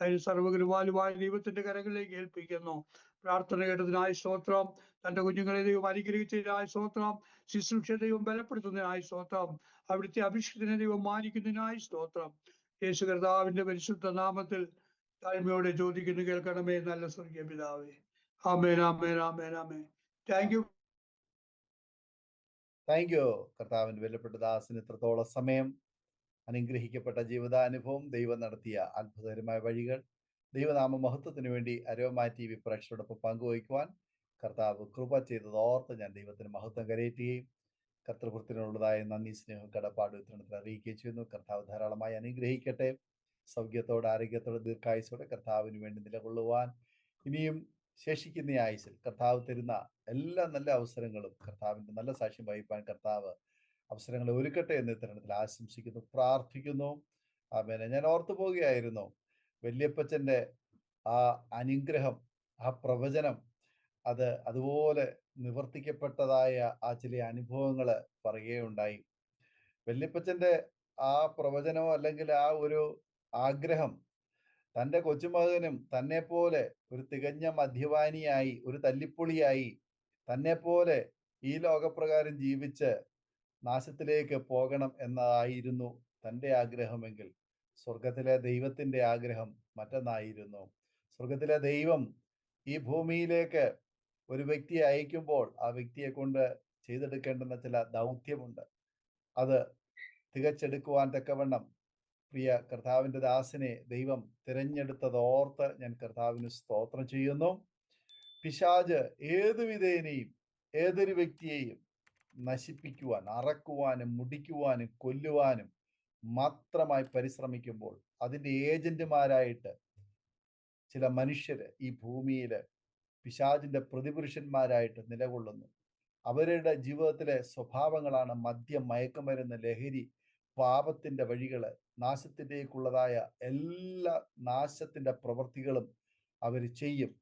അതിന് സർവ്വകൃപാലുവായ ദൈവത്തിന്റെ കരങ്ങളിലേക്ക് ഏൽപ്പിക്കുന്നു. പ്രാർത്ഥന കേട്ടതിനായി സ്തോത്രം. തന്റെ കുഞ്ഞുങ്ങളെ ദൈവം അനുഗ്രഹിച്ചതിനായി സ്തോത്രം. ശുശ്രൂഷ ദൈവം ബലപ്പെടുത്തുന്നതിനായി സ്തോത്രം. അവിടുത്തെ അഭിഷേകത്തിനെ ദൈവം മാനിക്കുന്നതിനായി സ്തോത്രം. യേശു കർത്താവിന്റെ പരിശുദ്ധ നാമത്തിൽ താഴ്മയോടെ ചോദിക്കുന്നു, കേൾക്കണമേ നല്ല സ്വർഗീയ പിതാവേ. ആമേൻ, ആമേൻ, ആമേൻ, ആമേൻ. Thank you. കർത്താവിന്റെ വിലപ്പെട്ട ദാസന് ഇത്രത്തോളം സമയം അനുഗ്രഹിക്കപ്പെട്ട ജീവിതാനുഭവം, ദൈവം നടത്തിയ അത്ഭുതകരമായ വഴികൾ, ദൈവനാമ മഹത്വത്തിന് വേണ്ടി അരോമ ടിവി പ്രേക്ഷകരോടൊപ്പം പങ്കുവയ്ക്കുവാൻ കർത്താവ് കൃപ ചെയ്തത് ഓർത്ത് ഞാൻ ദൈവത്തിന് മഹത്വം കരയറ്റുകയും കർത്തൃകൃത്യത്തിനുള്ളതായ നന്ദി, സ്നേഹം, കടപ്പാട് ഉത്തരണത്തിൽ അറിയിക്കുകയും ചെയ്യുന്നു. കർത്താവ് ധാരാളമായി അനുഗ്രഹിക്കട്ടെ. സൗഖ്യത്തോടെ, ആരോഗ്യത്തോടെ, ദീർഘായുസോടെ കർത്താവിന് വേണ്ടി നിലകൊള്ളുവാൻ ഇനിയും ശേഷിക്കുന്ന ആയുസിൽ കർത്താവ് തരുന്ന എല്ലാ നല്ല അവസരങ്ങളും കർത്താവിന്റെ നല്ല സാക്ഷ്യം വഹിപ്പാൻ കർത്താവ് അവസരങ്ങളെ ഒരുക്കട്ടെ എന്ന് ഇത്തരണത്തിൽ ആശംസിക്കുന്നു, പ്രാർത്ഥിക്കുന്നു. ആമേൻ. ഞാൻ ഓർത്തു പോവുകയായിരുന്നു, വല്യപ്പച്ചന്റെ ആ അനുഗ്രഹം, ആ പ്രവചനം, അത് അതുപോലെ നിവർത്തിക്കപ്പെട്ടതായ ആ ചില അനുഭവങ്ങൾ പറയുകയുണ്ടായി. വല്യപ്പച്ചന്റെ ആ പ്രവചനമോ അല്ലെങ്കിൽ ആ ഒരു ആഗ്രഹം തൻ്റെ കൊച്ചുമകനും തന്നെ പോലെ ഒരു തികഞ്ഞ മദ്യപാനിയായി, ഒരു തല്ലിപ്പൊളിയായി, തന്നെ പോലെ ഈ ലോകപ്രകാരം ജീവിച്ച് നാശത്തിലേക്ക് പോകണം എന്നതായിരുന്നു തൻ്റെ ആഗ്രഹമെങ്കിൽ സ്വർഗത്തിലെ ദൈവത്തിൻ്റെ ആഗ്രഹം മറ്റൊന്നായിരുന്നു. സ്വർഗത്തിലെ ദൈവം ഈ ഭൂമിയിലേക്ക് ഒരു വ്യക്തിയെ അയക്കുമ്പോൾ ആ വ്യക്തിയെ കൊണ്ട് ചെയ്തെടുക്കേണ്ടുന്ന ചില ദൗത്യമുണ്ട്. അത് തികച്ചെടുക്കുവാൻ തക്കവണ്ണം പ്രിയ കർത്താവിൻ്റെ ദാസനെ ദൈവം തിരഞ്ഞെടുത്തതോർത്ത് ഞാൻ കർത്താവിന് സ്തോത്രം ചെയ്യുന്നു. പിശാച് ഏതു വിധേനയും ഏതൊരു വ്യക്തിയെയും നശിപ്പിക്കുവാൻ, അറക്കുവാനും മുടിക്കുവാനും കൊല്ലുവാനും മാത്രമായി പരിശ്രമിക്കുമ്പോൾ അതിൻ്റെ ഏജന്റുമാരായിട്ട് ചില മനുഷ്യര് ഈ ഭൂമിയിൽ പിശാചിന്റെ പ്രതിപുരുഷന്മാരായിട്ട് നിലകൊള്ളുന്നു. അവരുടെ ജീവിതത്തിലെ സ്വഭാവങ്ങളാണ് മദ്യം, മയക്കുമരുന്ന്, ലഹരി, പാപത്തിന്റെ വഴികള്, നാശത്തിലേക്കുള്ളതായ എല്ലാ നാശത്തിന്റെ പ്രവൃത്തികളും അവർ ചെയ്യും.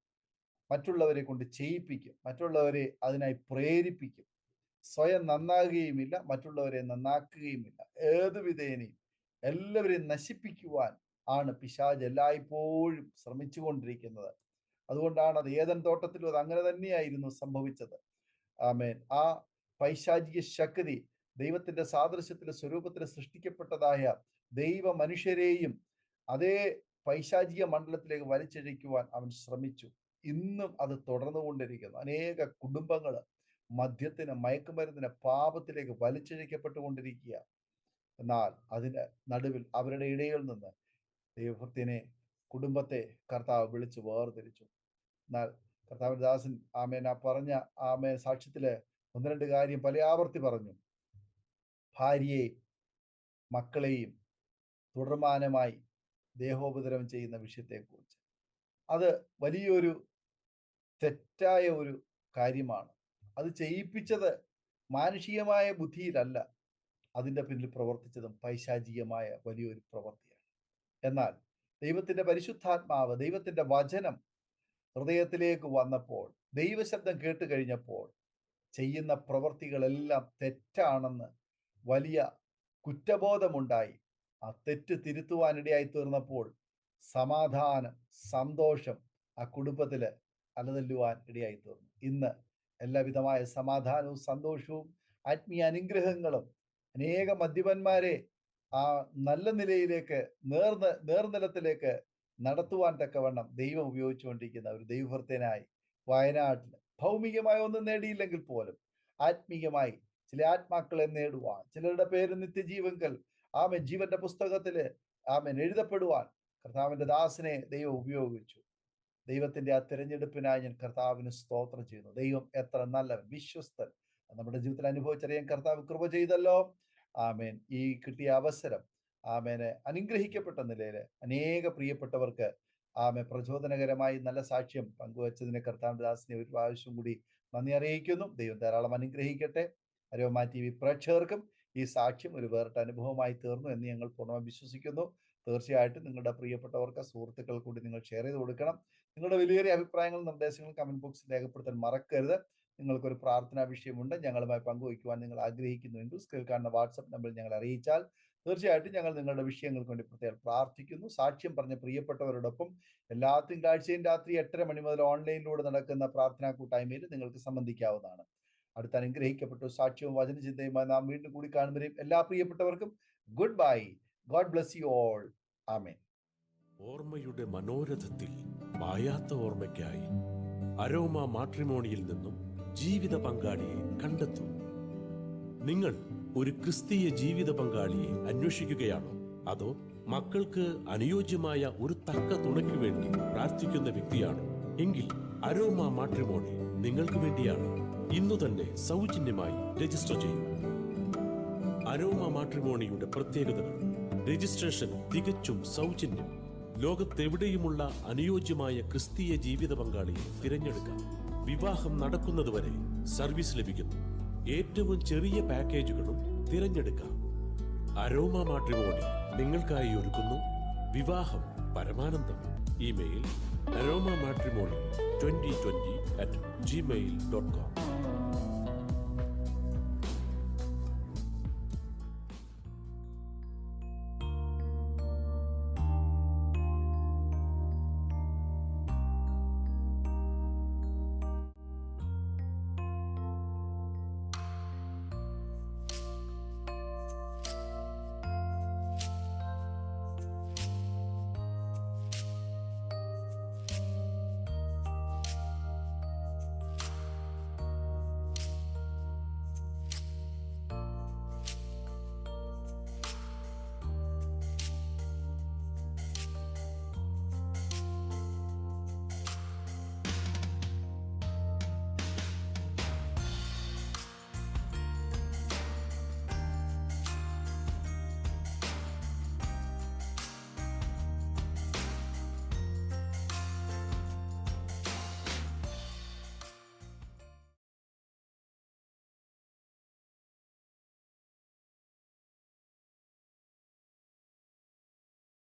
മറ്റുള്ളവരെ കൊണ്ട് ചെയ്യിപ്പിക്കും, മറ്റുള്ളവരെ അതിനായി പ്രേരിപ്പിക്കും. സ്വയം നന്നാകുകയുമില്ല, മറ്റുള്ളവരെ നന്നാക്കുകയുമില്ല. ഏതു വിധേനയും എല്ലാവരെയും നശിപ്പിക്കുവാൻ ആണ് പിശാച് എല്ലായ്പ്പോഴും ശ്രമിച്ചുകൊണ്ടിരിക്കുന്നത്. അതുകൊണ്ടാണ് അത് ഏദൻ തോട്ടത്തിലും അത് അങ്ങനെ തന്നെയായിരുന്നു സംഭവിച്ചത്. ആമേൻ. ആ പൈശാചിക ശക്തി ദൈവത്തിന്റെ സാദൃശ്യത്തിലും സ്വരൂപത്തിലും സൃഷ്ടിക്കപ്പെട്ടതായ ദൈവ മനുഷ്യരെയും അതേ പൈശാചിക മണ്ഡലത്തിലേക്ക് വലിച്ചിഴയ്ക്കുവാൻ അവൻ ശ്രമിച്ചു. ഇന്നും അത് തുടർന്നുകൊണ്ടിരിക്കുന്നു. അനേക കുടുംബങ്ങൾ മദ്യത്തിന്, മയക്കുമരുന്നിന്, പാപത്തിലേക്ക് വലിച്ചിഴയ്ക്കപ്പെട്ടുകൊണ്ടിരിക്കുക. എന്നാൽ അതിന് നടുവിൽ അവരുടെ ഇടയിൽ നിന്ന് ദൈവത്തിനെ, കുടുംബത്തെ കർത്താവ് വിളിച്ച് വേർതിരിച്ചു. എന്നാൽ കർത്താവിന്റെ ദാസൻ ആമേൻ ആ പറഞ്ഞ ആമേൻ സാക്ഷ്യത്തില് 1-2 കാര്യം പല ആവർത്തി പറഞ്ഞു. ഭാര്യയെയും മക്കളെയും തുടർമാനമായി ദേഹോപദ്രവം ചെയ്യുന്ന വിഷയത്തെക്കുറിച്ച്. അത് വലിയൊരു തെറ്റായ ഒരു കാര്യമാണ്. അത് ചെയ്യിപ്പിച്ചത് മാനുഷികമായ ബുദ്ധിയിലല്ല, അതിൻ്റെ പിന്നിൽ പ്രവർത്തിച്ചതും പൈശാചികമായ വലിയൊരു പ്രവൃത്തിയാണ്. എന്നാൽ ദൈവത്തിന്റെ പരിശുദ്ധാത്മാവ്, ദൈവത്തിന്റെ വചനം ഹൃദയത്തിലേക്ക് വന്നപ്പോൾ, ദൈവശബ്ദം കേട്ട് കഴിഞ്ഞപ്പോൾ ചെയ്യുന്ന പ്രവൃത്തികളെല്ലാം തെറ്റാണെന്ന് വലിയ കുറ്റബോധമുണ്ടായി. ആ തെറ്റ് തിരുത്തുവാനിടയായി തീർന്നപ്പോൾ സമാധാനം, സന്തോഷം ആ കുടുംബത്തില് അലതല്ലുവാൻ ഇടയായി തീർന്നു. ഇന്ന് എല്ലാവിധമായ സമാധാനവും സന്തോഷവും ആത്മീയ അനുഗ്രഹങ്ങളും അനേക മദ്യപന്മാരെ ആ നല്ല നിലയിലേക്ക്, നേർനിലത്തിലേക്ക് നടത്തുവാൻ തക്കവണ്ണം ദൈവം ഉപയോഗിച്ചുകൊണ്ടിരിക്കുന്ന ഒരു ദൈവഭക്തനായി വയനാട്ടിൽ ഭൗമികമായ ഒന്നും നേടിയില്ലെങ്കിൽ പോലും ആത്മീയമായി ചില ആത്മാക്കളെ നേടുവാൻ, ചിലരുടെ പേര് നിത്യജീവങ്കൽ ആമേൻ ജീവന്റെ പുസ്തകത്തില് ആമേൻ എഴുതപ്പെടുവാൻ കർത്താവിന്റെ ദാസനെ ദൈവം ഉപയോഗിച്ചു. ദൈവത്തിന്റെ ആ തിരഞ്ഞെടുപ്പിനായി ഞാൻ കർത്താവിന് സ്തോത്രം ചെയ്യുന്നു. ദൈവം എത്ര നല്ലവൻ, വിശ്വസ്തൻ. നമ്മുടെ ജീവിതത്തിൽ അനുഭവിച്ചറിയാൻ കർത്താവ് കൃപ ചെയ്തല്ലോ. ആമേൻ. ഈ കിട്ടിയ അവസരം ആമേനെ അനുഗ്രഹിക്കപ്പെട്ട നിലയിൽ അനേക പ്രിയപ്പെട്ടവർക്ക് ആമേ പ്രചോദനകരമായി നല്ല സാക്ഷ്യം പങ്കുവച്ചതിന് കർത്താവിന്റെ ദാസനെ ഒരു പ്രാവശ്യം കൂടി നന്ദി അറിയിക്കുന്നു. ദൈവം ധാരാളം അനുഗ്രഹിക്കട്ടെ. അരോമ TV പ്രേക്ഷകർക്കും ഈ സാക്ഷ്യം ഒരു വേറിട്ട അനുഭവമായി തീർന്നു എന്ന് ഞങ്ങൾ പൂർണ്ണമായി വിശ്വസിക്കുന്നു. തീർച്ചയായിട്ടും നിങ്ങളുടെ പ്രിയപ്പെട്ടവർക്ക്, സുഹൃത്തുക്കൾ കൂടി നിങ്ങൾ ഷെയർ ചെയ്ത് കൊടുക്കണം. നിങ്ങളുടെ വലിയ അഭിപ്രായങ്ങളും നിർദ്ദേശങ്ങളും കമന്റ് ബോക്സിൽ രേഖപ്പെടുത്താൻ മറക്കരുത്. നിങ്ങൾക്കൊരു പ്രാർത്ഥനാ വിഷയമുണ്ട്, ഞങ്ങളുമായി പങ്കുവയ്ക്കുവാൻ നിങ്ങൾ ആഗ്രഹിക്കുന്നുവെങ്കിൽ സ്ക്രീനിൽ കാണുന്ന വാട്സപ്പ് നമ്പറിൽ ഞങ്ങൾ അറിയിച്ചാൽ തീർച്ചയായിട്ടും ഞങ്ങൾ നിങ്ങളുടെ വിഷയങ്ങൾക്ക് വേണ്ടി പ്രത്യേകം പ്രാർത്ഥിക്കുന്നു. സാക്ഷ്യം പറഞ്ഞ പ്രിയപ്പെട്ടവരോടൊപ്പം എല്ലാ തിങ്കളാഴ്ചയും രാത്രി 8:30 മണി മുതൽ ഓൺലൈനിലൂടെ നടക്കുന്ന പ്രാർത്ഥനാ കൂട്ടായ്മയിൽ നിങ്ങൾക്ക് സംബന്ധിക്കാവുന്നതാണ്. അടുത്ത അനുഗ്രഹിക്കപ്പെട്ട സാക്ഷ്യവും വചനചിന്തയുമായി നാം വീണ്ടും കൂടി കാണുന്നവരെയും എല്ലാ പ്രിയപ്പെട്ടവർക്കും goodbye. God bless you all. ആമേൻ. ഓർമ്മയുടെ മനോരഥത്തിൽ മായാത്ത ഓർമ്മയ്ക്കായി അരോമ മാട്രിമോണിയിൽ നിന്നും ജീവിത പങ്കാളിയെ കണ്ടെത്തൂ. നിങ്ങൾ ഒരു ക്രിസ്തീയ ജീവിത പങ്കാളിയെ അന്വേഷിക്കുകയാണോ? അതോ മക്കൾക്ക് അനുയോജ്യമായ ഒരു തക്ക തുണയ്ക്ക് വേണ്ടി പ്രാർത്ഥിക്കുന്ന വ്യക്തിയാണോ? എങ്കിൽ അരോമ മാട്രിമോണി നിങ്ങൾക്ക് വേണ്ടിയാണ്. ഇന്നു തന്നെ സൗജന്യമായി രജിസ്റ്റർ ചെയ്യൂ. അരോമ മാട്രിമോണിയുടെ പ്രത്യേകതകൾ: രജിസ്ട്രേഷൻ തികച്ചും സൗജന്യം. ലോകത്തെവിടെയുമുള്ള അനുയോജ്യമായ ക്രിസ്തീയ ജീവിത പങ്കാളിയെ തിരഞ്ഞെടുക്കാം. വിവാഹം നടക്കുന്നതുവരെ സർവീസ് ലഭിക്കുന്നു. ഏറ്റവും ചെറിയ പാക്കേജുകളും തിരഞ്ഞെടുക്കാം. അരോമ മാട്രിമോണി നിങ്ങൾക്കായി ഒരുക്കുന്നു വിവാഹം പരമാനന്ദം. Email aroma matrimony2020@gmail.com.